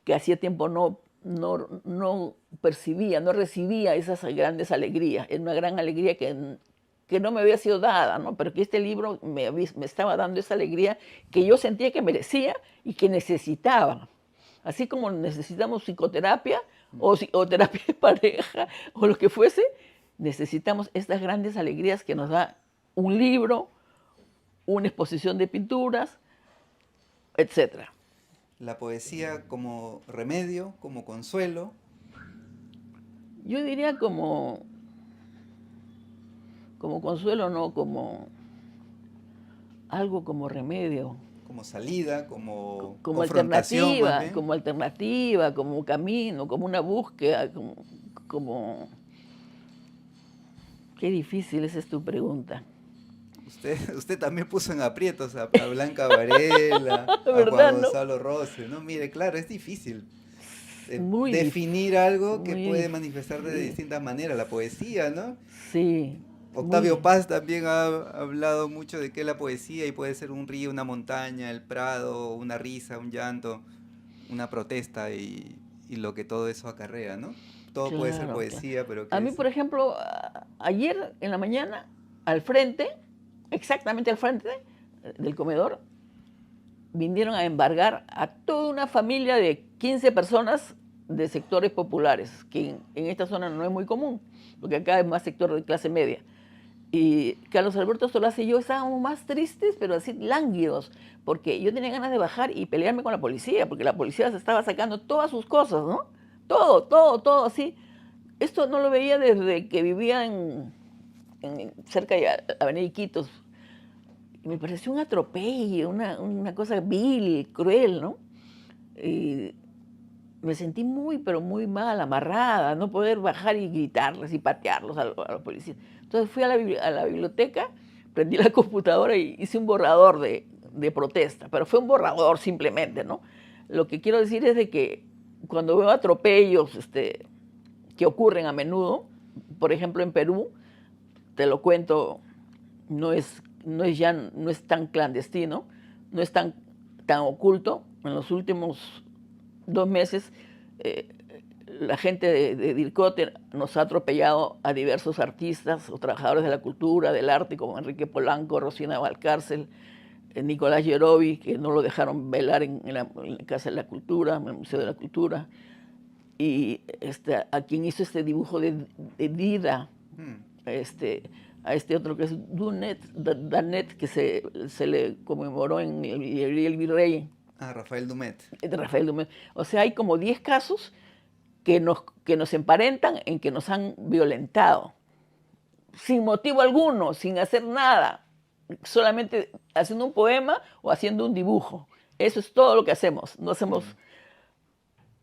que hacía tiempo no percibía, no recibía esas grandes alegrías. Era una gran alegría que no me había sido dada, ¿no? Pero que este libro me estaba dando esa alegría que yo sentía que merecía y que necesitaba. Así como necesitamos psicoterapia o terapia de pareja o lo que fuese, necesitamos estas grandes alegrías que nos da un libro, una exposición de pinturas, etc. La poesía como remedio, como consuelo. Yo diría como consuelo, no como algo como remedio. Como salida, como Como confrontación más bien. como alternativa, como camino, como una búsqueda, como... Qué difícil esa es tu pregunta. Usted también puso en aprietos a Blanca Varela, a Juan ¿Verdad, no? Gonzalo Rose, ¿no? Mire, claro, es difícil Muy definir algo que muy puede manifestar de difícil. distintas maneras, la poesía, ¿no? Sí, Octavio muy... Paz también ha hablado mucho de que la poesía y puede ser un río, una montaña, el prado, una risa, un llanto, una protesta y lo que todo eso acarrea, ¿no? Todo puede ser Claro, claro. poesía, pero A que mí, es... por ejemplo, ayer en la mañana, al frente, exactamente al frente del comedor, vinieron a embargar a toda una familia de 15 personas de sectores populares, que en esta zona no es muy común, porque acá es más sector de clase media. Y Carlos Alberto Solás y yo estábamos más tristes, pero así lánguidos, porque yo tenía ganas de bajar y pelearme con la policía, porque la policía se estaba sacando todas sus cosas, ¿no? Todo, todo, todo así. Esto no lo veía desde que vivía cerca de Avenida Iquitos. Y me pareció un atropello, una cosa vil, cruel, ¿no? Y me sentí muy, pero muy mal, amarrada, no poder bajar y gritarles y patearlos a los policías. Entonces fui a la biblioteca, prendí la computadora y hice un borrador de protesta, pero fue un borrador simplemente, ¿no? Lo que quiero decir es de que cuando veo atropellos que ocurren a menudo, por ejemplo en Perú, te lo cuento, no es tan clandestino, no es tan oculto. En los últimos 2 meses, eh, la gente de DIRCOT nos ha atropellado a diversos artistas o trabajadores de la cultura, del arte, como Enrique Polanco, Rosina Valcárcel, Nicolás Yerovi, que no lo dejaron velar en la Casa de la Cultura, en el Museo de la Cultura, y a quien hizo este dibujo de Dida, a este otro que es Danet, que se le conmemoró en el Virrey. Ah, Rafael Dumet. De Rafael Dumet. O sea, hay como 10 casos que nos emparentan en que nos han violentado, sin motivo alguno, sin hacer nada, solamente haciendo un poema o haciendo un dibujo. Eso es todo lo que hacemos. No hacemos...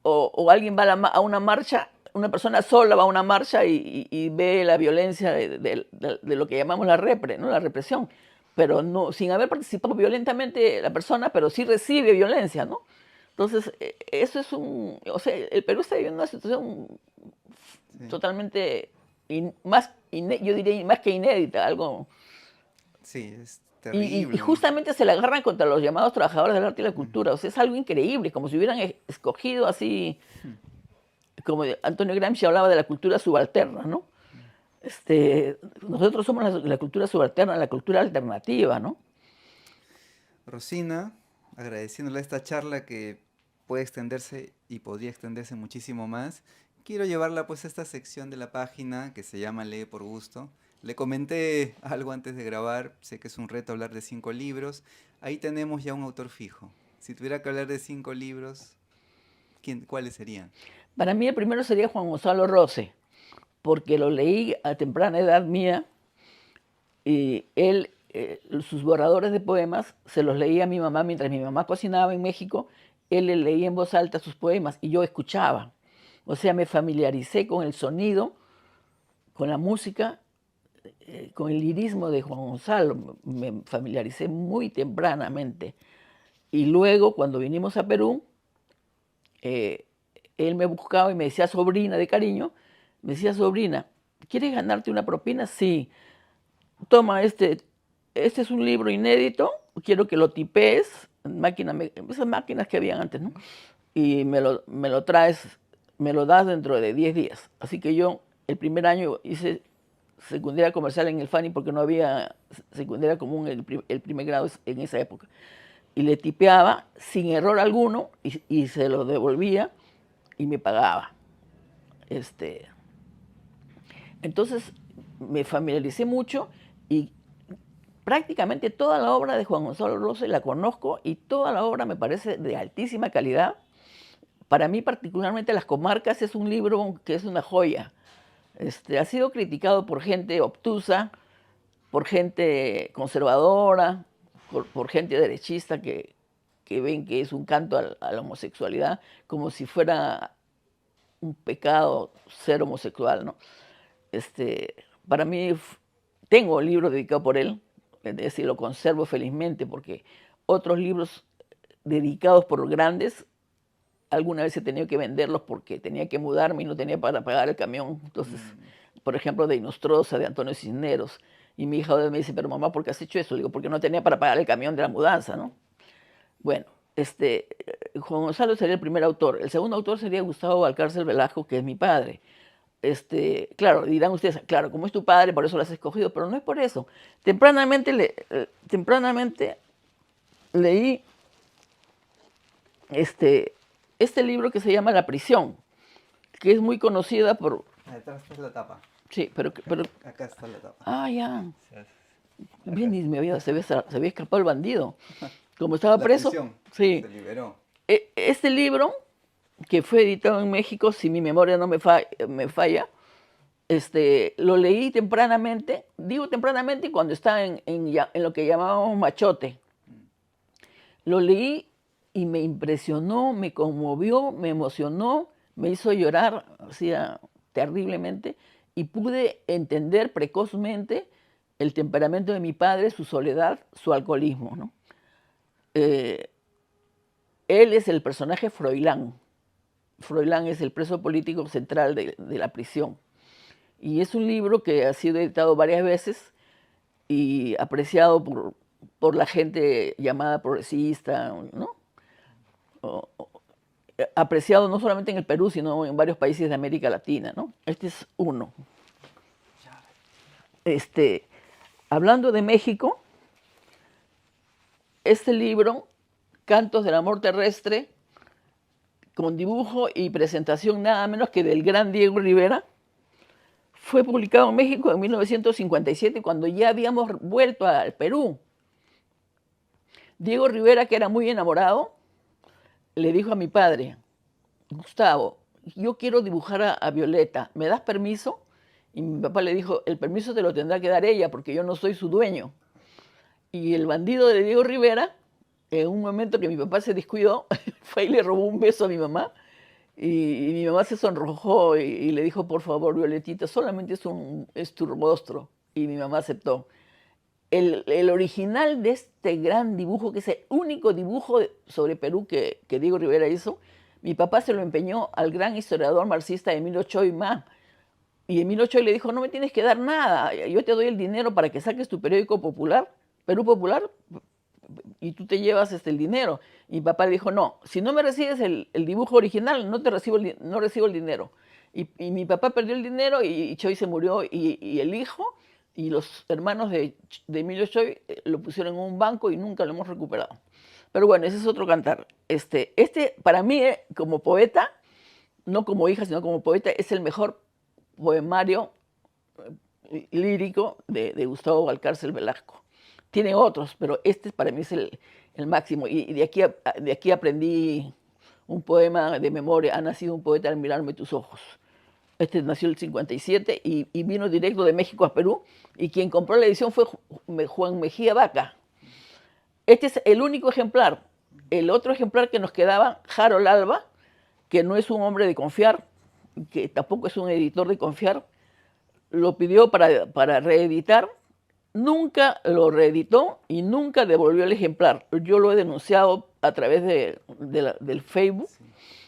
O alguien va a una marcha, una persona sola va a una marcha y ve la violencia de lo que llamamos la ¿no? La represión, pero no, sin haber participado violentamente la persona, pero sí recibe violencia, ¿no? Entonces, eso es o sea, el Perú está viviendo una situación Sí, totalmente, yo diría más que inédita, algo... sí, es Y terrible, ¿no? justamente se la agarran contra los llamados trabajadores del arte y la cultura. O sea, es algo increíble, como si hubieran escogido así, como Antonio Gramsci hablaba de la cultura subalterna, ¿no? Nosotros somos la cultura subalterna, la cultura alternativa, ¿no? Rosina, agradeciéndole esta charla que puede extenderse y podría extenderse muchísimo más. Quiero llevarla pues a esta sección de la página que se llama Lee por Gusto. Le comenté algo antes de grabar, sé que es un reto hablar de 5 libros. Ahí tenemos ya un autor fijo. Si tuviera que hablar de 5 libros, ¿cuáles serían? Para mí el primero sería Juan Gonzalo Rose, porque lo leí a temprana edad mía y él, sus borradores de poemas, se los leía a mi mamá mientras mi mamá cocinaba en México. Él le leía en voz alta sus poemas y yo escuchaba. O sea, me familiaricé con el sonido, con la música, con el lirismo de Juan Gonzalo. Me familiaricé muy tempranamente. Y luego, cuando vinimos a Perú, eh, él me buscaba y me decía sobrina de cariño, me decía sobrina, ¿quieres ganarte una propina? Sí, toma este es un libro inédito, quiero que lo tipees, esas máquinas que habían antes, ¿no? Y me lo traes, me lo das dentro de 10 días. Así que yo el primer año hice secundaria comercial en el FANI porque no había secundaria común el primer grado en esa época. Y le tipeaba sin error alguno y se lo devolvía y me pagaba. Entonces me familiaricé mucho y prácticamente toda la obra de Juan Gonzalo Rose la conozco y toda la obra me parece de altísima calidad. Para mí particularmente Las Comarcas es un libro que es una joya. Ha sido criticado por gente obtusa, por gente conservadora, por gente derechista que ven que es un canto a la homosexualidad, como si fuera un pecado ser homosexual, ¿no? Para mí, tengo el libro dedicado por él, es decir, lo conservo felizmente, porque otros libros dedicados por grandes, alguna vez he tenido que venderlos porque tenía que mudarme y no tenía para pagar el camión. Entonces, por ejemplo, de Inostroza, de Antonio Cisneros. Y mi hija me dice, pero mamá, ¿por qué has hecho eso? Le digo, porque no tenía para pagar el camión de la mudanza, ¿no? Bueno, Juan Gonzalo sería el primer autor. El segundo autor sería Gustavo Valcárcel Velasco, que es mi padre. Claro, dirán ustedes, claro, como es tu padre, por eso lo has escogido, pero no es por eso. Tempranamente leí este libro que se llama La prisión, que es muy conocida por... Detrás está la tapa. Sí, pero... Acá está la tapa. Ah, ya. Acá. Bien, se había escapado el bandido. Como estaba La preso, prisión, sí. se liberó. Este libro, que fue editado en México, si mi memoria no me falla, lo leí tempranamente, digo tempranamente cuando estaba en lo que llamábamos machote. Lo leí y me impresionó, me conmovió, me emocionó, me hizo llorar, o sea, terriblemente, y pude entender precozmente el temperamento de mi padre, su soledad, su alcoholismo, ¿no? Él es el personaje Froilán. Froilán es el preso político central de la prisión. Y es un libro que ha sido editado varias veces y apreciado por la gente llamada progresista, ¿no? Apreciado no solamente en el Perú, sino en varios países de América Latina, ¿no? Este es uno. Hablando de México, este libro, Cantos del Amor Terrestre, con dibujo y presentación nada menos que del gran Diego Rivera, fue publicado en México en 1957, cuando ya habíamos vuelto al Perú. Diego Rivera, que era muy enamorado, le dijo a mi padre, Gustavo, yo quiero dibujar a Violeta, ¿me das permiso? Y mi papá le dijo, el permiso te lo tendrá que dar ella, porque yo no soy su dueño. Y el bandido de Diego Rivera, en un momento que mi papá se descuidó, fue y le robó un beso a mi mamá. Y mi mamá se sonrojó y le dijo, por favor, Violetita, solamente es tu rostro. Y mi mamá aceptó. El original de este gran dibujo, que es el único dibujo sobre Perú que Diego Rivera hizo, mi papá se lo empeñó al gran historiador marxista Emilio Choi Ma. Y Emilio Choi le dijo, no me tienes que dar nada, yo te doy el dinero para que saques tu periódico popular, Perú Popular, y tú te llevas el dinero. Y mi papá le dijo, no, si no me recibes el dibujo original, no recibo el dinero. Y mi papá perdió el dinero y Choi se murió y el hijo y los hermanos de Emilio Choi lo pusieron en un banco y nunca lo hemos recuperado. Pero bueno, ese es otro cantar. Para mí, como poeta, no como hija, sino como poeta, es el mejor poemario lírico de Gustavo Valcárcel Velasco. Tiene otros, pero este para mí es el máximo. Y de aquí aprendí un poema de memoria, ha nacido un poeta al mirarme tus ojos. Este nació el 57 y vino directo de México a Perú, y quien compró la edición fue Juan Mejía Vaca. Este es el único ejemplar. El otro ejemplar que nos quedaba, Harold Alba, que no es un hombre de confiar, que tampoco es un editor de confiar, lo pidió para reeditar, nunca lo reeditó y nunca devolvió el ejemplar. Yo lo he denunciado a través del Facebook, Sí.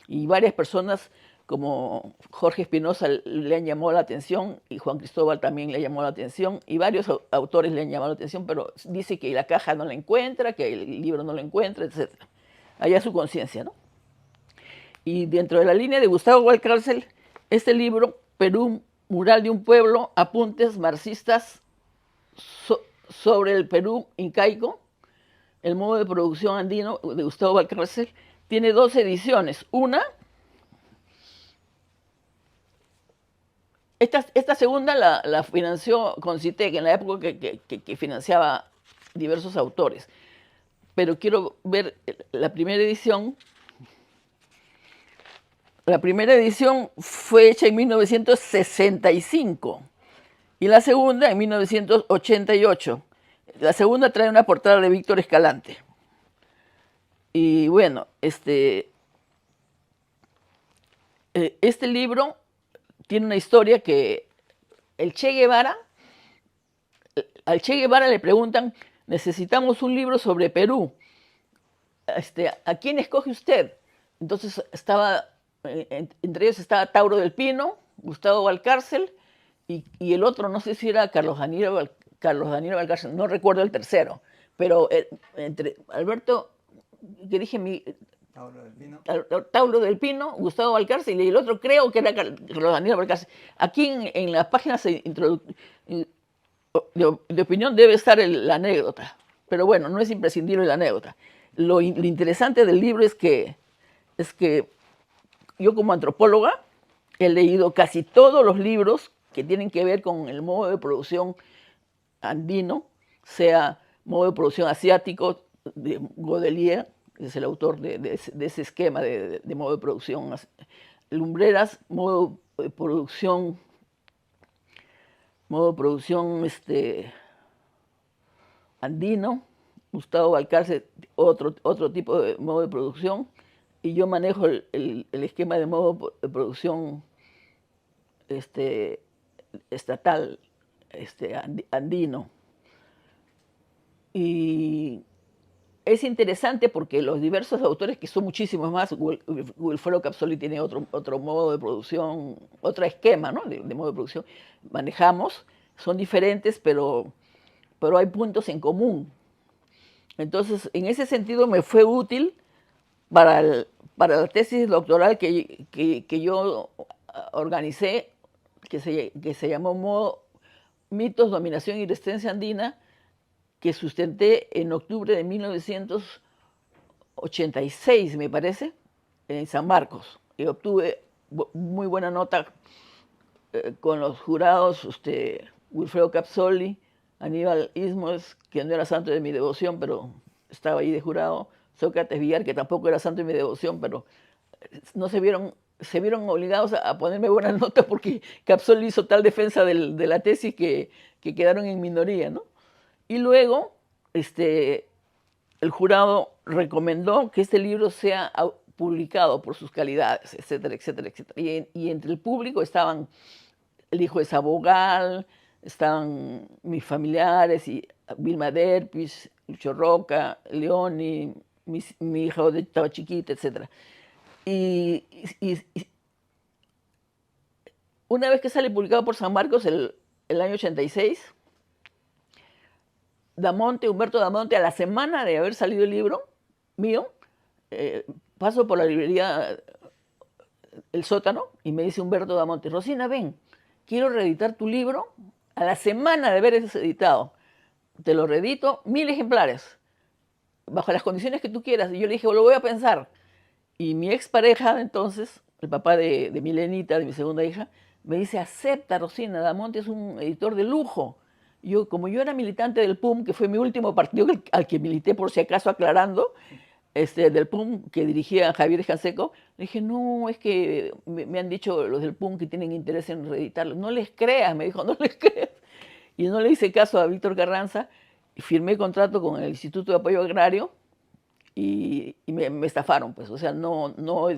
y varias personas como Jorge Espinosa le han llamado la atención, y Juan Cristóbal también le llamó la atención, y varios autores le han llamado la atención, pero dice que la caja no la encuentra, que el libro no lo encuentra, etc. Allá su conciencia, ¿no? Y dentro de la línea de Gustavo Valcárcel, este libro, Perú, mural de un pueblo, apuntes marxistas sobre el Perú incaico, el modo de producción andino de Gustavo Valcárcel, tiene 2 ediciones. Una, esta segunda la financió Concitec en la época que financiaba diversos autores. Pero quiero ver la primera edición. La primera edición fue hecha en 1965 y la segunda en 1988. La segunda trae una portada de Víctor Escalante. Y bueno, este libro tiene una historia que al Che Guevara le preguntan: necesitamos un libro sobre Perú. ¿A quién escoge usted? Entonces entre ellos estaba Tauro del Pino, Gustavo Valcárcel, y el otro, no sé si era Carlos Daniel Valcárcel, no recuerdo el tercero, pero entre Alberto, que dije Tauro del Pino, Gustavo Valcárcel, y el otro creo que era Carlos Daniel Valcárcel. Aquí en las páginas de opinión debe estar la anécdota, pero bueno, no es imprescindible la anécdota. Lo interesante del libro es que yo, como antropóloga, he leído casi todos los libros que tienen que ver con el modo de producción andino, sea modo de producción asiático, de Godelier, que es el autor de ese esquema de modo de producción. Lumbreras, modo de producción andino. Gustavo Valcárcel, otro tipo de modo de producción, y yo manejo el esquema de modo de producción estatal, andino. Y es interesante porque los diversos autores, que son muchísimos más, Wilfredo Capsoli tiene otro modo de producción, otro esquema, ¿no?, de modo de producción, manejamos, son diferentes, pero hay puntos en común. Entonces, en ese sentido me fue útil para la tesis doctoral que yo organicé, que se llamó Mitos, Dominación y Resistencia Andina, que sustenté en octubre de 1986, me parece, en San Marcos. Y obtuve muy buena nota con los jurados, Wilfredo Capsoli, Aníbal Ismoes, que no era santo de mi devoción, pero estaba ahí de jurado, Sócrates Villar, que tampoco era santo de mi devoción, pero no se vieron obligados a ponerme buenas notas porque Capsoli hizo tal defensa de la tesis que quedaron en minoría, ¿no? Y luego el jurado recomendó que este libro sea publicado por sus calidades, etcétera, etcétera, etcétera. Y entre el público estaban el hijo de Sabogal, estaban mis familiares, y Vilma Derpis, Lucho Roca, Leoni, mi hija Odette estaba chiquita, etc. Y una vez que sale publicado por San Marcos el año 86, Humberto Damonte, a la semana de haber salido el libro mío, paso por la librería El Sótano y me dice Humberto Damonte: Rosina, ven, quiero reeditar tu libro a la semana de haber editado. Te lo reedito, 1000 ejemplares. bajo las condiciones que tú quieras. Y yo le dije, lo voy a pensar. Y mi expareja de entonces, el papá de Milenita, de mi segunda hija, me dice, acepta, Rosina, Damonte es un editor de lujo. Yo, como yo era militante del PUM, que fue mi último partido al que milité, por si acaso aclarando, del PUM que dirigía Javier Canseco, le dije, no, es que me han dicho los del PUM que tienen interés en reeditarlo. No les creas, me dijo, no les creas. Y no le hice caso a Víctor Carranza, y firmé contrato con el Instituto de Apoyo Agrario, y me estafaron, pues, o sea, no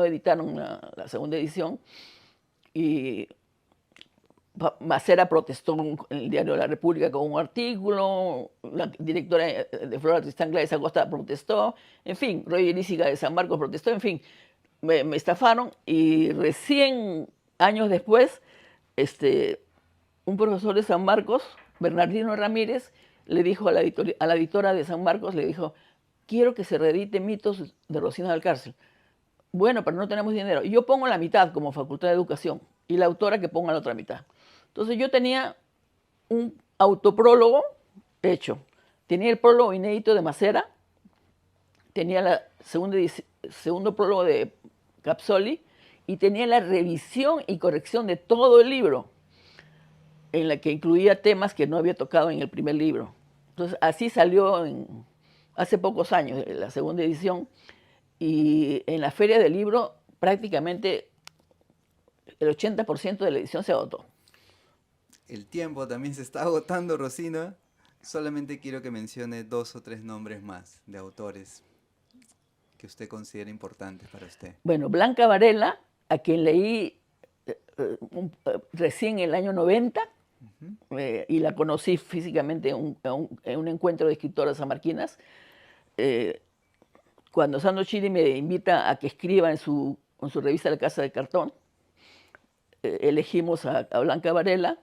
editaron la segunda edición, y Macera protestó en el diario de la República con un artículo, la directora de Flora Tristán Gladys Acosta protestó, en fin, Roger Isíga de San Marcos protestó, en fin, me estafaron, y recién años después, un profesor de San Marcos, Bernardino Ramírez, le dijo a la editora de San Marcos, le dijo, quiero que se reedite Mitos de Rosina Valcárcel. Bueno, pero no tenemos dinero. Y yo pongo la mitad como Facultad de Educación y la autora que ponga la otra mitad. Entonces yo tenía un autoprólogo hecho. Tenía el prólogo inédito de Macera, tenía la segundo prólogo de Capsoli y tenía la revisión y corrección de todo el libro, en la que incluía temas que no había tocado en el primer libro. Entonces así salió hace pocos años la segunda edición, y en la feria del libro prácticamente el 80% de la edición se agotó. El tiempo también se está agotando, Rosina. Solamente quiero que mencione 2 o 3 nombres más de autores que usted considera importantes para usted. Bueno, Blanca Varela, a quien leí recién en el año 90, y la conocí físicamente en un encuentro de escritoras samarquinas. Cuando Sandro Chiri me invita a que escriba en su revista La Casa de Cartón, elegimos a Blanca Varela,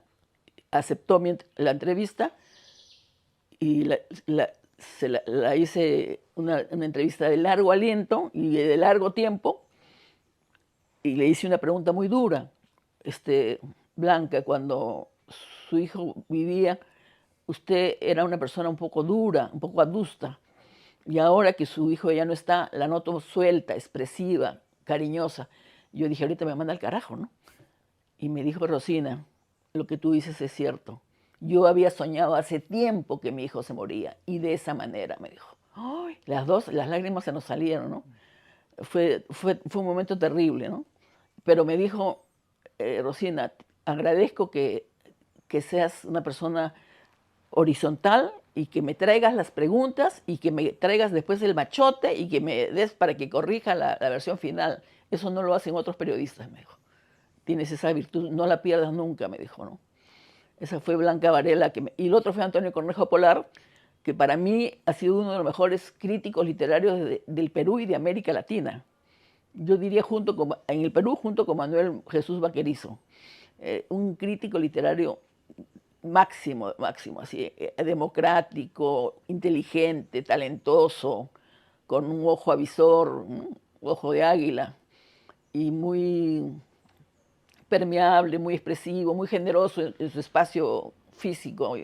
aceptó la entrevista, y la hice una entrevista de largo aliento y de largo tiempo, y le hice una pregunta muy dura. Blanca, cuando su hijo vivía, usted era una persona un poco dura, un poco adusta, y ahora que su hijo ya no está, la noto suelta, expresiva, cariñosa. Yo dije, ahorita me manda al carajo, ¿no? Y me dijo, Rosina, lo que tú dices es cierto. Yo había soñado hace tiempo que mi hijo se moría, y de esa manera, me dijo. ¡Ay! Las lágrimas se nos salieron, ¿no? Fue un momento terrible, ¿no? Pero me dijo, Rosina, agradezco que seas una persona horizontal y que me traigas las preguntas y que me traigas después el machote y que me des para que corrija la versión final. Eso no lo hacen otros periodistas, me dijo. Tienes esa virtud, no la pierdas nunca, me dijo, ¿no? Esa fue Blanca Varela. Y el otro fue Antonio Cornejo Polar, que para mí ha sido uno de los mejores críticos literarios del Perú y de América Latina. Yo diría en el Perú junto con Manuel Jesús Vaquerizo. Un crítico literario máximo, así, democrático, inteligente, talentoso, con un ojo avisor, un ojo de águila, y muy permeable, muy expresivo, muy generoso en su espacio físico,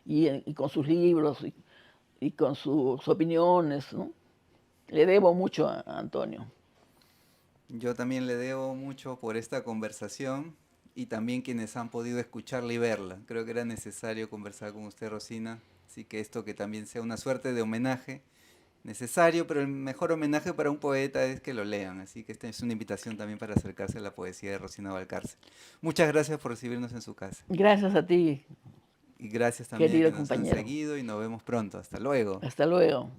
y con sus libros y con sus opiniones, ¿no? Le debo mucho a Antonio. Yo también le debo mucho por esta conversación y también quienes han podido escucharla y verla. Creo que era necesario conversar con usted, Rosina, así que esto que también sea una suerte de homenaje necesario, pero el mejor homenaje para un poeta es que lo lean, así que esta es una invitación también para acercarse a la poesía de Rosina Valcárcel. Muchas gracias por recibirnos en su casa. Gracias a ti, Y gracias también a querido quienes nos han compañero. seguido y nos vemos pronto. Hasta luego. Hasta luego.